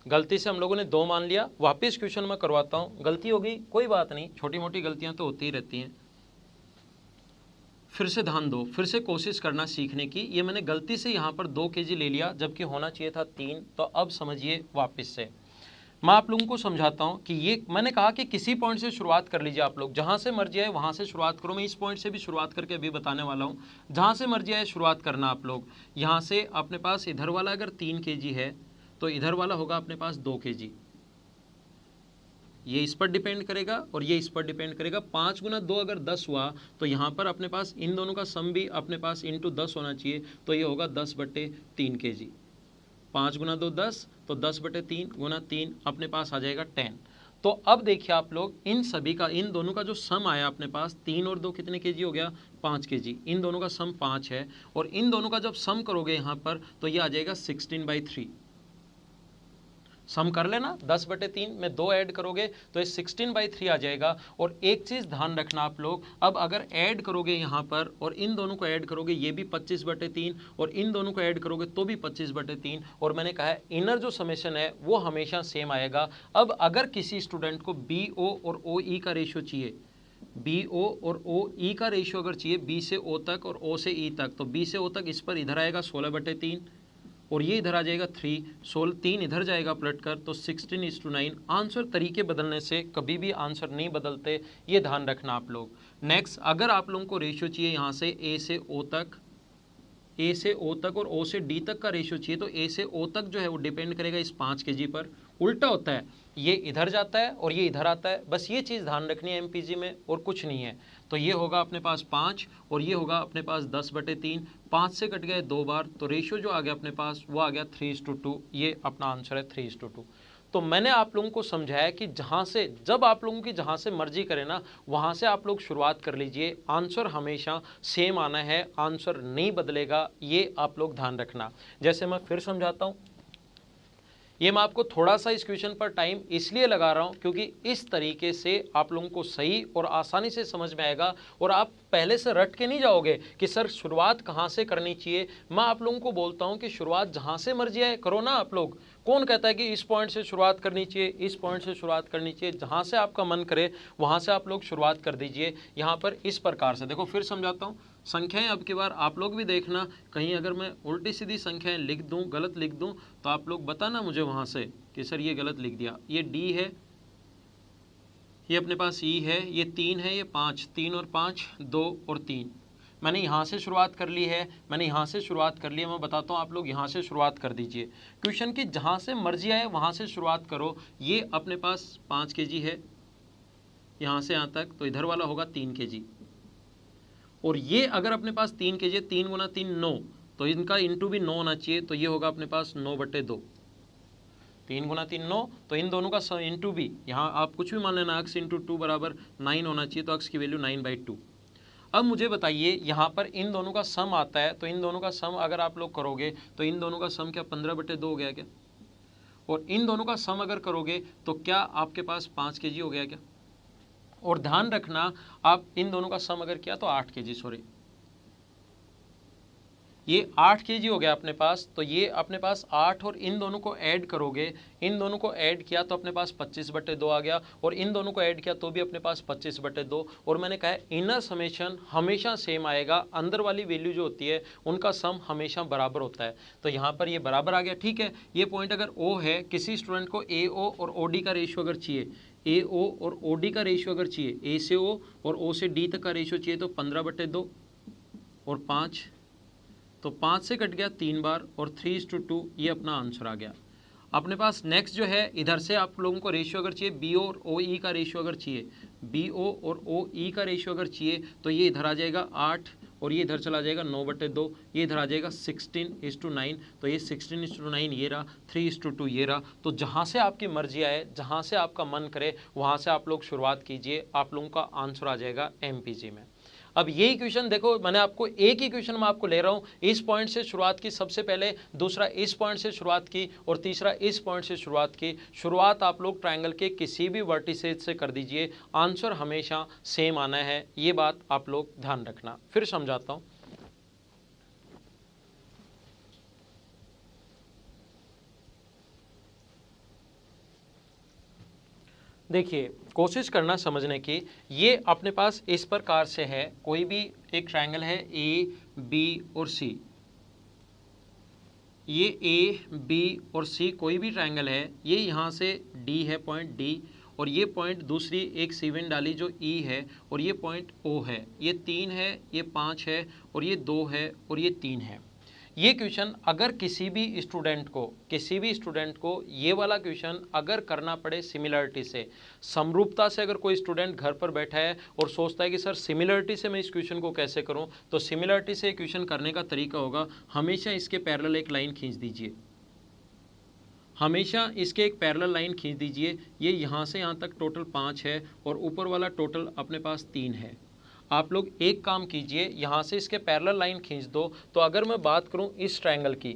गलती से हम लोगों ने 2 मान लिया, वापस क्वेश्चन मैं करवाता हूँ। गलती होगी कोई बात नहीं, छोटी मोटी गलतियाँ तो होती ही रहती हैं। फिर से ध्यान दो, फिर से कोशिश करना सीखने की। ये मैंने गलती से यहाँ पर 2 kg ले लिया जबकि होना चाहिए था 3। तो अब समझिए वापस से मैं आप लोगों को समझाता हूँ कि ये मैंने कहा कि किसी पॉइंट से शुरुआत कर लीजिए, आप लोग जहाँ से मर्जी आए वहाँ से शुरुआत करो। मैं इस पॉइंट से भी शुरुआत करके अभी बताने वाला हूँ, जहाँ से मर्जी आए शुरुआत करना आप लोग। यहाँ से अपने पास इधर वाला अगर 3 kg है तो इधर वाला होगा अपने पास 2 kg। ये इस पर डिपेंड करेगा और ये इस पर डिपेंड करेगा। 5 गुना 2 अगर 10 हुआ तो यहाँ पर अपने पास इन दोनों का सम भी अपने पास इंटू 10 होना चाहिए, तो ये होगा 10/3 kg। 5 गुना 2 10, तो 10/3 गुना 3 अपने पास आ जाएगा 10। तो अब देखिए आप लोग इन सभी का, इन दोनों का जो सम आया अपने पास 3 और 2 कितने kg हो गया 5 kg। इन दोनों का सम 5 है और इन दोनों का जब सम करोगे यहाँ पर तो ये आ जाएगा 16/3। सम कर लेना, 10/3 में 2 ऐड करोगे तो ये 16/3 आ जाएगा। और एक चीज़ ध्यान रखना आप लोग, अब अगर ऐड करोगे यहाँ पर और इन दोनों को ऐड करोगे ये भी 25/3 और इन दोनों को ऐड करोगे तो भी 25/3। और मैंने कहा है इनर जो समेशन है वो हमेशा सेम आएगा। अब अगर किसी स्टूडेंट को BO और OE का रेशियो चाहिए, BO और OE का रेशियो अगर चाहिए, B से O तक और O से E तक, तो B से O तक इस पर इधर आएगा 16/3 और ये इधर आ जाएगा 3, 3 इधर जाएगा पलट कर, तो 16:9। आंसर तरीके बदलने से कभी भी आंसर नहीं बदलते, ये ध्यान रखना आप लोग। नेक्स्ट, अगर आप लोगों को रेशियो चाहिए यहाँ से A से O तक, A से O तक और O से D तक का रेशियो चाहिए, तो A से O तक जो है वो डिपेंड करेगा इस 5 kg पर। उल्टा होता है, ये इधर जाता है और ये इधर आता है, बस ये चीज़ ध्यान रखनी है MPG में और कुछ नहीं है। तो ये होगा अपने पास 5 और ये होगा अपने पास 10/3। 5 से कट गए 2 बार, तो रेशियो जो आ गया अपने पास वो आ गया 3:2। ये अपना आंसर है 3:2। तो मैंने आप लोगों को समझाया कि जहाँ से, जब आप लोगों की जहाँ से मर्जी करें ना वहाँ से आप लोग शुरुआत कर लीजिए। आंसर हमेशा सेम आना है, आंसर नहीं बदलेगा, ये आप लोग ध्यान रखना। जैसे मैं फिर समझाता हूँ, ये मैं आपको थोड़ा सा इस क्वेश्चन पर टाइम इसलिए लगा रहा हूँ क्योंकि इस तरीके से आप लोगों को सही और आसानी से समझ में आएगा और आप पहले से रट के नहीं जाओगे कि सर शुरुआत कहाँ से करनी चाहिए। मैं आप लोगों को बोलता हूँ कि शुरुआत जहाँ से मर्जी आए करो ना आप लोग। कौन कहता है कि इस पॉइंट से शुरुआत करनी चाहिए, इस पॉइंट से शुरुआत करनी चाहिए? जहाँ से आपका मन करे वहाँ से आप लोग शुरुआत कर दीजिए। यहाँ पर इस प्रकार से देखो, फिर समझाता हूँ संख्याएं। अब की बार आप लोग भी देखना, कहीं अगर मैं उल्टी सीधी संख्याएं लिख दूं, गलत लिख दूं, तो आप लोग बताना मुझे वहाँ से कि सर ये गलत लिख दिया। ये D है, ये अपने पास E है, ये 3 है, ये 5, 3 और 5 2 और 3। मैंने यहाँ से शुरुआत कर ली है, मैंने यहाँ से शुरुआत कर ली है। मैं बताता हूँ, आप लोग यहाँ से शुरुआत कर दीजिए। क्वेश्चन की जहाँ से मर्जी आए वहाँ से शुरुआत करो। ये अपने पास 5 kg है यहाँ से यहाँ तक, तो इधर वाला होगा 3 kg। और ये अगर अपने पास 3 kg, 3 गुना 3 9, तो इनका इंटू भी 9 होना चाहिए, तो ये होगा अपने पास 9/2। 3 गुना 3 9, तो इन दोनों का इंटू भी, यहाँ आप कुछ भी मान लेना, अक्स इंटू 2 बराबर 9 होना चाहिए, तो अक्स की वैल्यू 9/2। अब मुझे बताइए यहाँ पर इन दोनों का सम आता है, तो इन दोनों का सम अगर आप लोग करोगे तो इन दोनों का सम क्या 15/2 हो गया क्या? और इन दोनों का सम अगर करोगे तो क्या आपके पास 5 kg हो गया क्या? और ध्यान रखना, आप इन दोनों का सम अगर किया तो 8 kg, सॉरी ये 8 kg हो गया अपने पास। तो ये अपने पास 8 और इन दोनों को ऐड करोगे, इन दोनों को ऐड किया तो अपने पास 25/2 आ गया, और इन दोनों को ऐड किया तो भी अपने पास 25/2। और मैंने कहा इनर समेशन हमेशा सेम आएगा, अंदर वाली वैल्यू जो होती है उनका सम हमेशा बराबर होता है। तो यहाँ पर ये बराबर आ गया, ठीक है। ये पॉइंट अगर O है, किसी स्टूडेंट को AO और OD का रेशियो अगर चाहिए, ए ओ और ओ डी का रेशियो अगर चाहिए, ए से ओ और ओ से डी तक का रेशियो चाहिए तो 15/2 और 5, तो 5 से कट गया 3 बार और 3:2 ये अपना आंसर आ गया। अपने पास नेक्स्ट जो है, इधर से आप लोगों को रेशियो अगर चाहिए, बी ओ और ओ ई का रेशियो अगर चाहिए, बी ओ और ओ ई का रेशियो अगर चाहिए तो ये इधर आ जाएगा 8 और ये इधर चला जाएगा 9/2, ये इधर आ जाएगा 16:9, तो ये 16:9 ये रहा, 3:2 ये रहा। तो जहाँ से आपकी मर्जी आए, जहाँ से आपका मन करे वहाँ से आप लोग शुरुआत कीजिए, आप लोगों का आंसर आ जाएगा MPG में। अब ये इक्वेशन देखो, मैंने आपको एक ही इक्वेशन में आपको ले रहा हूँ, इस पॉइंट से शुरुआत की सबसे पहले, दूसरा इस पॉइंट से शुरुआत की और तीसरा इस पॉइंट से शुरुआत की। शुरुआत आप लोग ट्रायंगल के किसी भी वर्टिसेज से कर दीजिए, आंसर हमेशा सेम आना है, ये बात आप लोग ध्यान रखना। फिर समझाता हूँ। देखिए, कोशिश करना समझने की। ये अपने पास इस प्रकार से है, कोई भी एक ट्रायंगल है ए बी और सी, ये ए बी और सी कोई भी ट्रायंगल है, ये यहाँ से डी है, पॉइंट डी, और ये पॉइंट दूसरी एक सीवन डाली जो ई है, और ये पॉइंट ओ है, ये 3 है, ये 5 है, और ये 2 है, और ये 3 है। ये क्वेश्चन अगर किसी भी स्टूडेंट को ये वाला क्वेश्चन अगर करना पड़े सिमिलरिटी से, समरूपता से, अगर कोई स्टूडेंट घर पर बैठा है और सोचता है कि सर सिमिलरिटी से मैं इस क्वेश्चन को कैसे करूं, तो सिमिलरिटी से क्वेश्चन करने का तरीका होगा, हमेशा इसके पैरेलल एक लाइन खींच दीजिए, हमेशा इसके एक पैरेलल लाइन खींच दीजिए। ये यहाँ से यहाँ तक टोटल 5 है और ऊपर वाला टोटल अपने पास 3 है। आप लोग एक काम कीजिए, यहाँ से इसके पैरेलल लाइन खींच दो। तो अगर मैं बात करूँ इस ट्रायंगल की,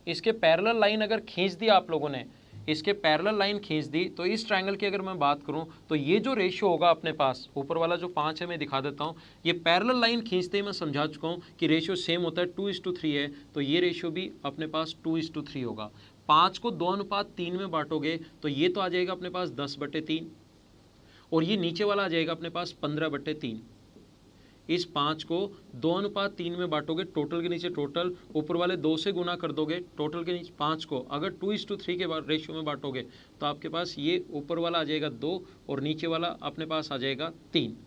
इसके पैरेलल लाइन अगर खींच दी आप लोगों ने, इसके पैरेलल लाइन खींच दी, तो इस ट्रायंगल की अगर मैं बात करूं तो ये जो रेशियो होगा अपने पास, ऊपर वाला जो 5 है मैं दिखा देता हूं, ये पैरेलल लाइन खींचते ही मैं समझा चुका हूं कि रेशियो सेम होता है, 2:3 है, तो ये रेशियो भी अपने पास 2:3 होगा। 5 को 2:3 में बांटोगे तो ये तो आ जाएगा अपने पास 10/3 और ये नीचे वाला आ जाएगा अपने पास 15/3। इस 5 को 2:3 में बांटोगे, टोटल के नीचे टोटल, ऊपर वाले 2 से गुना कर दोगे, टोटल के नीचे 5 को अगर 2:3 के बाद रेशियो में बांटोगे तो आपके पास ये ऊपर वाला आ जाएगा 2 और नीचे वाला अपने पास आ जाएगा 3।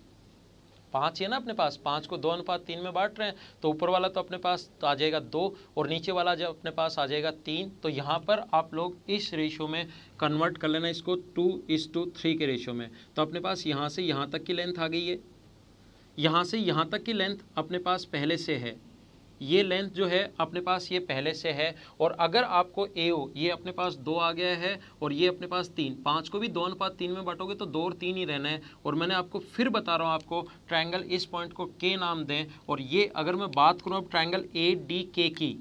5 है ना अपने पास, 5 को 2:3 में बांट रहे हैं, तो ऊपर वाला तो अपने पास तो आ जाएगा 2 और नीचे वाला जो अपने पास आ जाएगा 3। तो यहाँ पर आप लोग इस रेशियो में कन्वर्ट कर लेना इसको 2:3 के रेशियो में। तो अपने पास यहाँ से यहाँ तक की लेंथ आ गई है, यहाँ से यहाँ तक की लेंथ अपने पास पहले से है, ये लेंथ जो है अपने पास ये पहले से है। और अगर आपको AO ये अपने पास 2 आ गया है और ये अपने पास 3, 5 को भी 2:3 में बांटोगे तो 2 और 3 ही रहना है। और मैंने आपको फिर बता रहा हूँ, आपको ट्रायंगल इस पॉइंट को K नाम दें। और ये अगर मैं बात करूँ अब ट्रायंगल ADK की,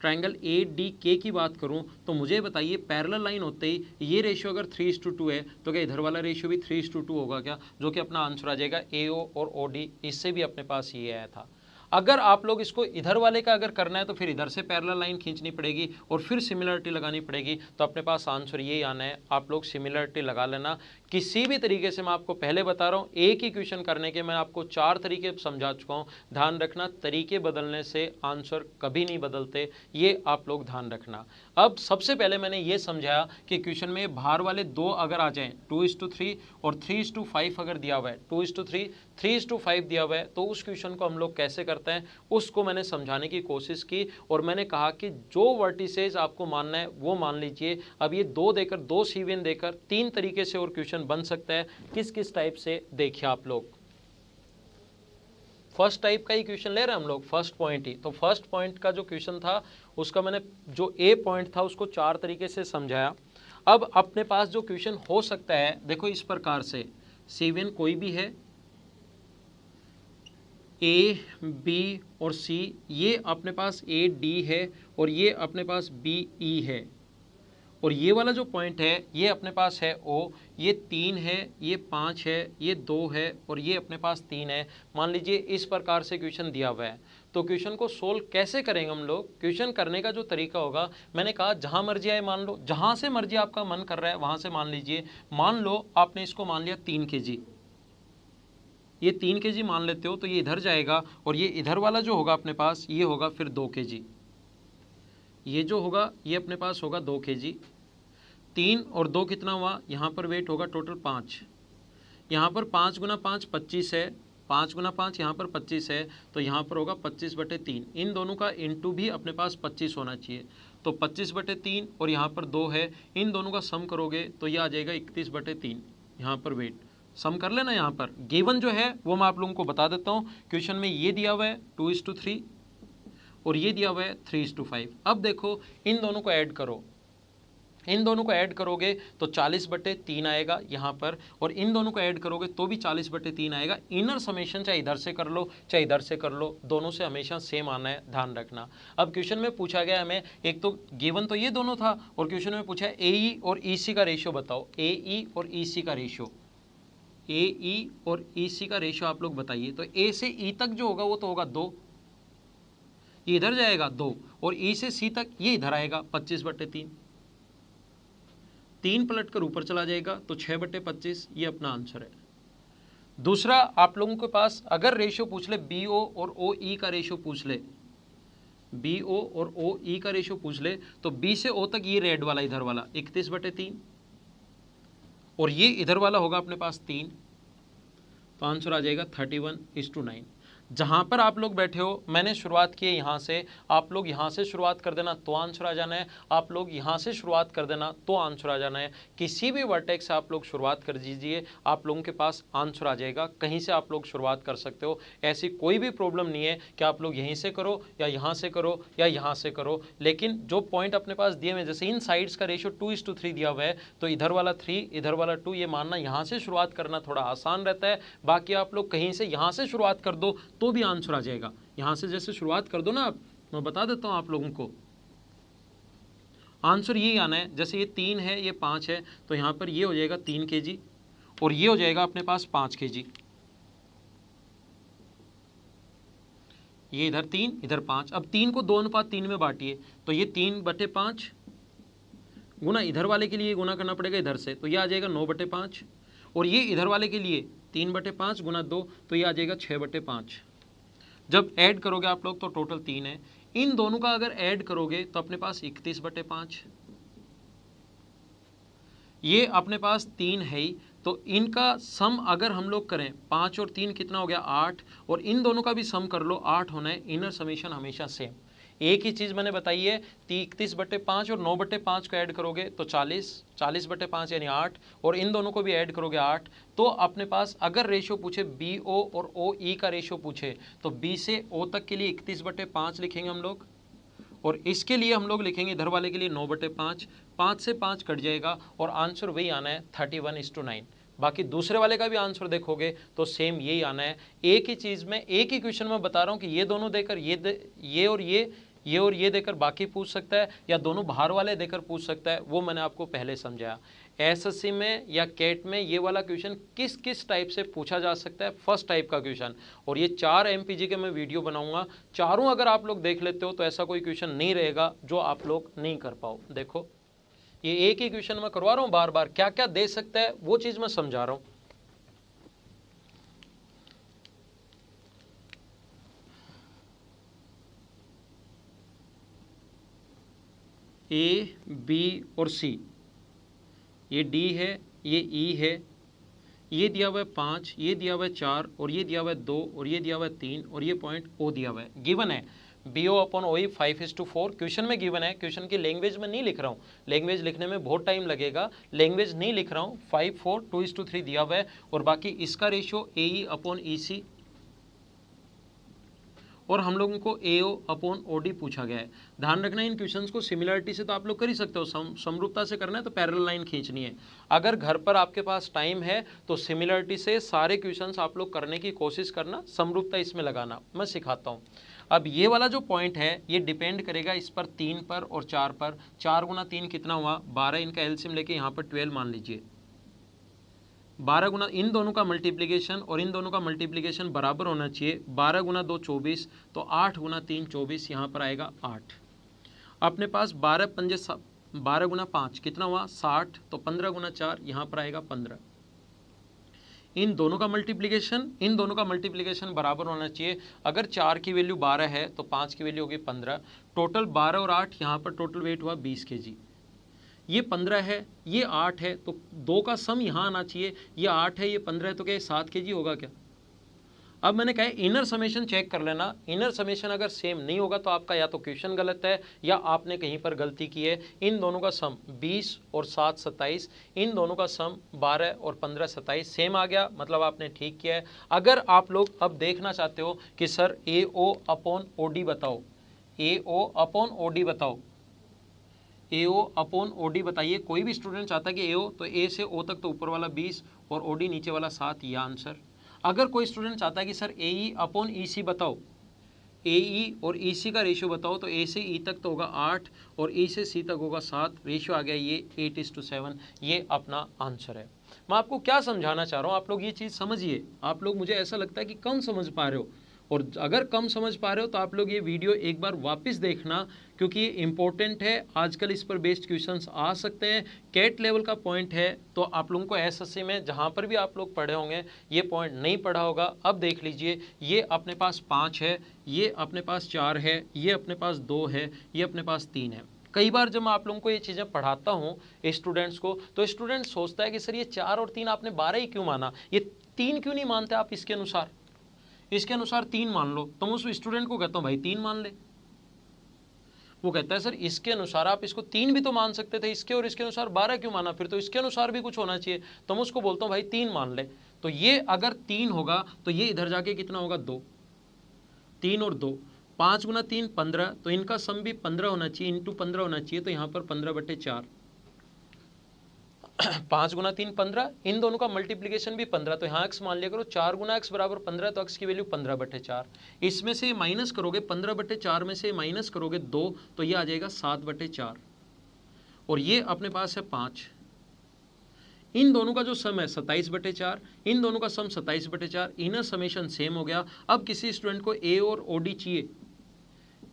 ट्रायंगल ADK की बात करूं तो मुझे बताइए पैरेलल लाइन होते ही ये रेशियो अगर 3:2 है तो क्या इधर वाला रेशियो भी 3:2 होगा क्या, जो कि अपना आंसर आ जाएगा AO और OD। इससे भी अपने पास ये आया था। अगर आप लोग इसको इधर वाले का अगर करना है तो फिर इधर से पैरेलल लाइन खींचनी पड़ेगी और फिर सिमिलरिटी लगानी पड़ेगी, तो अपने पास आंसर यही आना है। आप लोग सिमिलरिटी लगा लेना किसी भी तरीके से। मैं आपको पहले बता रहा हूँ, एक ही क्वेश्चन करने के मैं आपको 4 तरीके समझा चुका हूँ। ध्यान रखना, तरीके बदलने से आंसर कभी नहीं बदलते, ये आप लोग ध्यान रखना। अब सबसे पहले मैंने ये समझाया कि क्वेश्चन में बाहर वाले 2 अगर आ जाएं, 2:3 और 3:5 अगर दिया हुआ है, 2:3 3:5 दिया हुआ है, तो उस क्वेश्चन को हम लोग कैसे करते हैं उसको मैंने समझाने की कोशिश की। और मैंने कहा कि जो वर्टिसेज आपको मानना है वो मान लीजिए। अब ये 2 देकर, 2 सीवन देकर 3 तरीके से और क्वेश्चन बन सकता है। किस किस टाइप से देखिए आप लोग। फर्स्ट टाइप का ही क्वेश्चन ले रहे हैं हम लोग, फर्स्ट पॉइंट ही। तो फर्स्ट पॉइंट का जो क्वेश्चन था उसका मैंने जो A पॉइंट था उसको 4 तरीके से समझाया। अब अपने पास जो क्वेश्चन हो सकता है, देखो इस प्रकार से, सीवन कोई भी है, A, B और C, ये अपने पास AD है और ये अपने पास BE है। और ये वाला जो पॉइंट है ये अपने पास है O, ये 3 है, ये 5 है, ये 2 है और ये अपने पास 3 है। मान लीजिए इस प्रकार से क्वेश्चन दिया हुआ है। तो क्वेश्चन को सोल्व कैसे करेंगे हम लोग? क्वेश्चन करने का जो तरीका होगा, मैंने कहा जहाँ मर्जी आए मान लो, जहाँ से मर्जी आपका मन कर रहा है वहाँ से मान लीजिए। मान लो आपने इसको मान लिया 3 kg, ये 3 kg मान लेते हो, तो ये इधर जाएगा और ये इधर वाला जो होगा अपने पास ये होगा फिर 2 kg, ये जो होगा ये अपने पास होगा 2 kg। 3 और 2 कितना हुआ, यहाँ पर वेट होगा टोटल 5, यहाँ पर 5 गुना 5 25 है, 5 गुना 5 यहाँ पर 25 है, तो यहाँ पर होगा 25/3। इन दोनों का इनटू भी अपने पास 25 होना चाहिए, तो 25/3 और यहाँ पर 2 है, इन दोनों का सम करोगे तो ये आ जाएगा 31/3। यहाँ पर वेट सम कर लेना। यहाँ पर गिवन जो है वो मैं आप लोगों को बता देता हूँ। क्वेश्चन में ये दिया हुआ है 2:3 और ये दिया हुआ है 3:5। अब देखो इन दोनों को ऐड करो, इन दोनों को ऐड करोगे तो 40/3 आएगा यहाँ पर, और इन दोनों को ऐड करोगे तो भी 40/3 आएगा। इनर समेशन चाहे इधर से कर लो चाहे इधर से कर लो, दोनों से हमेशा सेम आना है, ध्यान रखना। अब क्वेश्चन में पूछा गया हमें, एक तो गिवन तो ये दोनों था, और क्वेश्चन में पूछा है AE और EC का रेशियो बताओ। AE और EC का रेशियो, AE और EC का रेशियो आप लोग बताइए। तो A से E तक जो होगा वो तो होगा 2, ये इधर जाएगा 2, और E से C तक ये इधर आएगा 25/3, 3 पलट कर ऊपर चला जाएगा तो 6/25, ये अपना आंसर है। दूसरा, आप लोगों के पास अगर रेशियो पूछ ले BO और OE का रेशियो पूछ ले, BO और OE का रेशियो पूछ ले, तो B से O तक ये रेड वाला इधर वाला 31/3, और ये इधर वाला होगा अपने पास 3, तो आंसर आ जाएगा 31:9। जहाँ पर आप लोग बैठे हो, मैंने शुरुआत की है यहाँ से, आप लोग यहाँ से शुरुआत कर देना तो आंसर आ जाना है, आप लोग यहाँ से शुरुआत कर देना तो आंसर आ जाना है। किसी भी वर्टेक्स से आप लोग शुरुआत कर दीजिए, आप लोगों के पास आंसर आ जाएगा। कहीं से आप लोग शुरुआत कर सकते हो, ऐसी कोई भी प्रॉब्लम नहीं है कि आप लोग यहीं से करो या यहाँ से करो या यहाँ से करो। लेकिन जो पॉइंट अपने पास दिए हुए, जैसे इन साइड्स का रेशियो 2:3 दिया हुआ है, तो इधर वाला 3 इधर वाला 2, ये मानना यहाँ से शुरुआत करना थोड़ा आसान रहता है। बाकी आप लोग कहीं से यहाँ से शुरुआत कर दो तो भी आंसर आ जाएगा। यहां से जैसे शुरुआत कर दो ना, आप, मैं बता देता हूं आप लोगों को, आंसर यही आना है। जैसे ये 3 है, ये 5 है, तो यहां पर ये हो जाएगा 3 kg और ये हो जाएगा अपने पास 5 kg। ये इधर 3 इधर 5। अब 3 को 2:3 में बांटिए, तो ये 3/5 गुना इधर वाले के लिए गुना करना पड़ेगा इधर से, तो ये आ जाएगा 9/5, और ये इधर वाले के लिए 3/5 गुना 2, तो ये आ जाएगा 6/5। जब ऐड करोगे आप लोग तो टोटल 3 है। इन दोनों का अगर ऐड करोगे तो अपने पास 31/5, ये अपने पास 3 है ही, तो इनका सम अगर हम लोग करें 5 और 3 कितना हो गया 8, और इन दोनों का भी सम कर लो 8 होना है। इनर समेशन हमेशा सेम। एक ही चीज़ मैंने बताई है, 31/5 और 9/5 को ऐड करोगे तो 40, 40/5 यानी 8, और इन दोनों को भी ऐड करोगे 8, तो अपने पास अगर रेशियो पूछे BO और OE का रेशियो पूछे तो B से O तक के लिए 31/5 लिखेंगे हम लोग, और इसके लिए हम लोग लिखेंगे इधर वाले के लिए 9/5, 5 से 5 कट जाएगा और आंसर वही आना है 31:9। बाकी दूसरे वाले का भी आंसर देखोगे तो सेम यही आना है। एक ही चीज़ में, एक ही क्वेश्चन में बता रहा हूँ कि ये दोनों देकर ये और ये देकर बाकी पूछ सकता है, या दोनों बाहर वाले देकर पूछ सकता है, वो मैंने आपको पहले समझाया। एसएससी में या कैट में ये वाला क्वेश्चन किस किस टाइप से पूछा जा सकता है, फर्स्ट टाइप का क्वेश्चन, और ये 4 MPG के मैं वीडियो बनाऊंगा, चारों अगर आप लोग देख लेते हो तो ऐसा कोई क्वेश्चन नहीं रहेगा जो आप लोग नहीं कर पाओ। देखो ये एक ही क्वेश्चन मैं करवा रहा हूँ बार बार, क्या क्या दे सकता है वो चीज मैं समझा रहा हूँ। A, B और C, ये D है, ये E है, ये दिया हुआ है 5, ये दिया हुआ है 4, और ये दिया हुआ है 2, और ये दिया हुआ है 3, और ये पॉइंट O दिया हुआ है। गिवन है BO/OE 5:4, क्वेश्चन में गिवन है। क्वेश्चन की लैंग्वेज में नहीं लिख रहा हूँ, लैंग्वेज लिखने में बहुत टाइम लगेगा, लैंग्वेज नहीं लिख रहा हूँ। 5:4 2:3 दिया हुआ है, और बाकी इसका रेशियो AE/EC, और हम लोगों को AO/OD पूछा गया है। ध्यान रखना इन क्वेश्चंस को सिमिलरिटी से तो आप लोग कर ही सकते हो, समरूपता से करना है तो पैरेलल लाइन खींचनी है। अगर घर पर आपके पास टाइम है तो सिमिलरिटी से सारे क्वेश्चंस आप लोग करने की कोशिश करना, समरूपता इसमें लगाना मैं सिखाता हूँ। अब ये वाला जो पॉइंट है ये डिपेंड करेगा इस पर 3 पर और 4 पर। 4 गुना 3 कितना हुआ 12, इनका एलसीएम लेके यहाँ पर 12 मान लीजिए। 12 गुना इन दोनों का मल्टीप्लिकेशन और इन दोनों का मल्टीप्लिकेशन बराबर होना चाहिए। 12 गुना 2 24, तो 8 गुना 3 24, यहाँ पर आएगा 8। अपने पास 12 गुना 5 कितना हुआ 60, तो 15 गुना 4 यहाँ पर आएगा 15। इन दोनों का मल्टीप्लिकेशन बराबर होना चाहिए। अगर 4 की वैल्यू 12 है तो 5 की वैल्यू होगी 15। टोटल 12 और 8 यहाँ पर टोटल वेट हुआ 20 kg। ये 15 है, ये 8 है, तो 2 का सम यहाँ आना चाहिए। ये 8 है, ये 15 है, तो क्या 7 kg होगा क्या? अब मैंने कहा इनर समेशन चेक कर लेना। इनर समेशन अगर सेम नहीं होगा तो आपका या तो क्वेश्चन गलत है या आपने कहीं पर गलती की है। इन दोनों का सम 20 और 7 27, इन दोनों का सम 12 और 15 27 सेम आ गया, मतलब आपने ठीक किया है। अगर आप लोग अब देखना चाहते हो कि सर AO अपॉन OD बताओ, AO अपॉन OD बताओ, AO अपॉन OD बताइए। कोई भी स्टूडेंट चाहता है कि AO तो A से O तक तो ऊपर वाला 20 और OD नीचे वाला 7, यह आंसर। अगर कोई स्टूडेंट चाहता है कि सर AE अपॉन EC बताओ, AE और EC का रेशियो बताओ, तो A से E तक तो होगा 8 और E से C तक होगा 7, रेशियो आ गया ये 8:7, ये अपना आंसर है। मैं आपको क्या समझाना चाह रहा हूँ, आप लोग ये चीज़ समझिए। आप लोग, मुझे ऐसा लगता है कि कम समझ पा रहे हो, और अगर कम समझ पा रहे हो तो आप लोग ये वीडियो एक बार वापस देखना, क्योंकि ये इंपॉर्टेंट है। आजकल इस पर बेस्ड क्वेश्चंस आ सकते हैं, कैट लेवल का पॉइंट है, तो आप लोगों को एसएससी में जहाँ पर भी आप लोग पढ़े होंगे ये पॉइंट नहीं पढ़ा होगा। अब देख लीजिए, ये अपने पास 5 है, ये अपने पास 4 है, ये अपने पास 2 है, ये अपने पास 3 है। कई बार जब मैं आप लोगों को ये चीज़ें पढ़ाता हूँ स्टूडेंट्स को, तो स्टूडेंट सोचता है कि सर ये 4 और 3 आपने 12 ही क्यों माना, ये 3 क्यों नहीं मानते आप इसके अनुसार, इसके अनुसार 3 मान लो। तो मैं उस स्टूडेंट को कहता हूँ भाई 3 मान ले। वो कहता है सर इसके अनुसार आप इसको 3 भी तो मान सकते थे, इसके और इसके अनुसार 12 क्यों माना, फिर तो इसके अनुसार भी कुछ होना चाहिए। तो मैं उसको बोलता हूँ भाई 3 मान ले। तो ये अगर 3 होगा तो ये इधर जाके कितना होगा 2, 3 और 2, 5 गुना 3 15, तो इनका सम भी 15 होना चाहिए, इंटू 15 होना चाहिए, तो यहाँ पर 15/4। 5 गुना 3 15, इन दोनों का मल्टीप्लीकेशन भी 15, तो यहाँ x मान लिया करो। 4 गुना x बराबर 15, तो x की वैल्यू 15/4। इसमें से माइनस करोगे, 15/4 में से माइनस करोगे 2, तो ये आ जाएगा 7/4, और ये अपने पास है 5। इन दोनों का जो सम है 27/4, इन दोनों का सम 27/4, इनर समेशन सेम हो गया। अब किसी स्टूडेंट को A और OD चाहिए,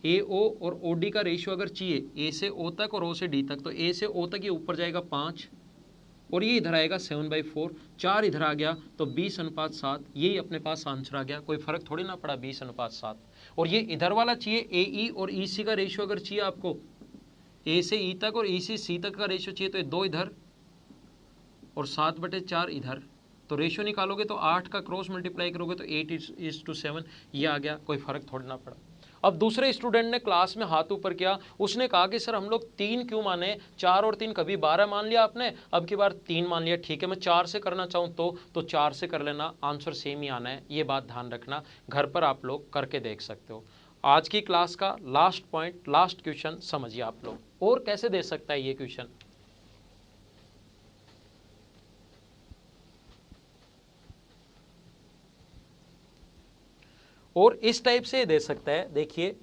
AO और OD का रेशियो अगर चाहिए, A से O तक और O से D तक, तो A से O तक ये ऊपर जाएगा 5 और ये इधर आएगा 7/4, 4 इधर आ गया, तो 20:7, यही अपने पास आंसर आ गया। कोई फर्क थोड़ी ना पड़ा 20:7। और ये इधर वाला चाहिए, AE और EC का रेशियो अगर चाहिए आपको, A से E तक और E से C तक का रेशियो चाहिए, तो ये 2 इधर और 7/4 इधर, तो रेशियो निकालोगे तो 8 का क्रॉस मल्टीप्लाई करोगे तो 8:7, ये आ गया। कोई फर्क थोड़ी ना पड़ा। अब दूसरे स्टूडेंट ने क्लास में हाथ ऊपर किया, उसने कहा कि सर हम लोग 3 क्यों माने, 4 और 3 कभी 12 मान लिया आपने, अब की बार 3 मान लिया। ठीक है, मैं 4 से करना चाहूँ तो 4 से कर लेना, आंसर सेम ही आना है, ये बात ध्यान रखना। घर पर आप लोग करके देख सकते हो। आज की क्लास का लास्ट पॉइंट, लास्ट क्वेश्चन समझिए आप लोग, और कैसे दे सकता है ये क्वेश्चन। और इस टाइप से दे सकता है, देखिए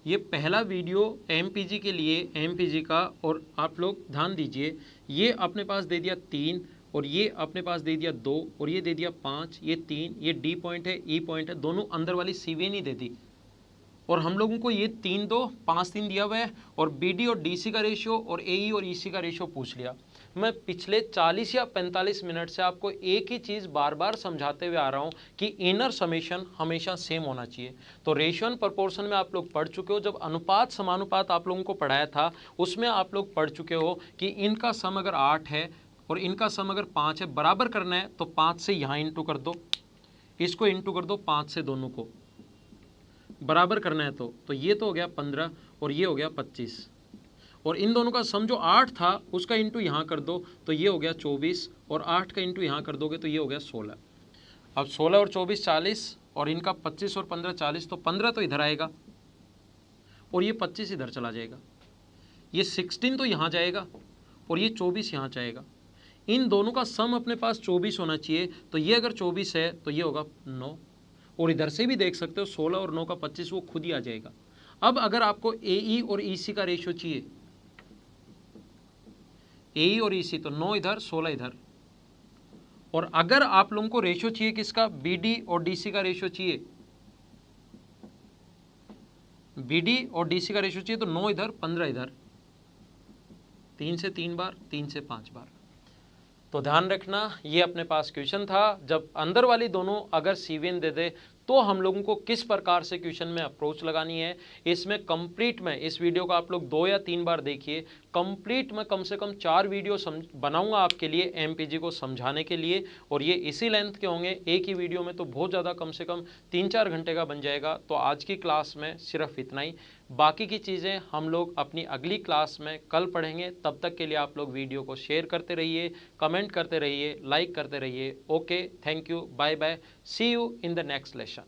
ये पहला वीडियो एमपीजी के लिए, एमपीजी का, और आप लोग ध्यान दीजिए, ये अपने पास दे दिया 3 और ये अपने पास दे दिया 2 और ये दे दिया 5, ये 3, ये डी पॉइंट है, ई पॉइंट है, दोनों अंदर वाली सीवी नहीं दे दी, और हम लोगों को ये 3 2 5 3 दिया हुआ है, और बीडी और डीसी का रेशियो और एई और ईसी का रेशियो पूछ लिया। मैं पिछले 40 या 45 मिनट से आपको एक ही चीज़ बार बार समझाते हुए आ रहा हूँ कि इनर समेशन हमेशा सेम होना चाहिए। तो रेशियो एंड प्रोपोर्शन में आप लोग पढ़ चुके हो, जब अनुपात समानुपात आप लोगों को पढ़ाया था उसमें आप लोग पढ़ चुके हो कि इनका सम अगर 8 है और इनका सम अगर 5 है, बराबर करना है तो 5 से यहाँ इंटू कर दो, इसको इंटू कर दो 5 से, दोनों को बराबर करना है तो ये तो हो गया 15 और ये हो गया 25, और इन दोनों का सम जो 8 था उसका इंटू यहाँ कर दो तो ये हो गया 24, और 8 का इंटू यहाँ कर दोगे तो ये हो गया 16। अब 16 और 24 40, और इनका 25 और 15 40, तो 15 तो इधर आएगा और ये 25 इधर चला जाएगा, ये 16 तो यहाँ जाएगा और ये 24 यहाँ जाएगा। इन दोनों का सम अपने पास 24 होना चाहिए, तो ये अगर 24 है तो ये होगा 9, और इधर से भी देख सकते हो 16 और 9 का 25, वो खुद ही आ जाएगा। अब अगर आपको AE और EC का रेशियो चाहिए, AE और EC, तो 9 इधर 16 इधर, और अगर आप लोगों को रेशियो चाहिए किसका, BD और DC का रेशियो चाहिए, BD और DC का रेशियो चाहिए, तो 9 इधर 15 इधर, 3 से 3 बार, 3 से 5 बार। तो ध्यान रखना, ये अपने पास क्वेश्चन था, जब अंदर वाली दोनों अगर सीवीएन दे दे तो हम लोगों को किस प्रकार से क्वेश्चन में अप्रोच लगानी है, इसमें कंप्लीट में इस वीडियो को आप लोग 2 या 3 बार देखिए। कंप्लीट में कम से कम 4 वीडियो बनाऊंगा आपके लिए एमपीजी को समझाने के लिए, और ये इसी लेंथ के होंगे। एक ही वीडियो में तो बहुत ज़्यादा, कम से कम 3-4 घंटे का बन जाएगा। तो आज की क्लास में सिर्फ इतना ही, बाकी की चीज़ें हम लोग अपनी अगली क्लास में कल पढ़ेंगे। तब तक के लिए आप लोग वीडियो को शेयर करते रहिए, कमेंट करते रहिए, लाइक करते रहिए। Okay, thank you, bye bye, see you in the next lesson.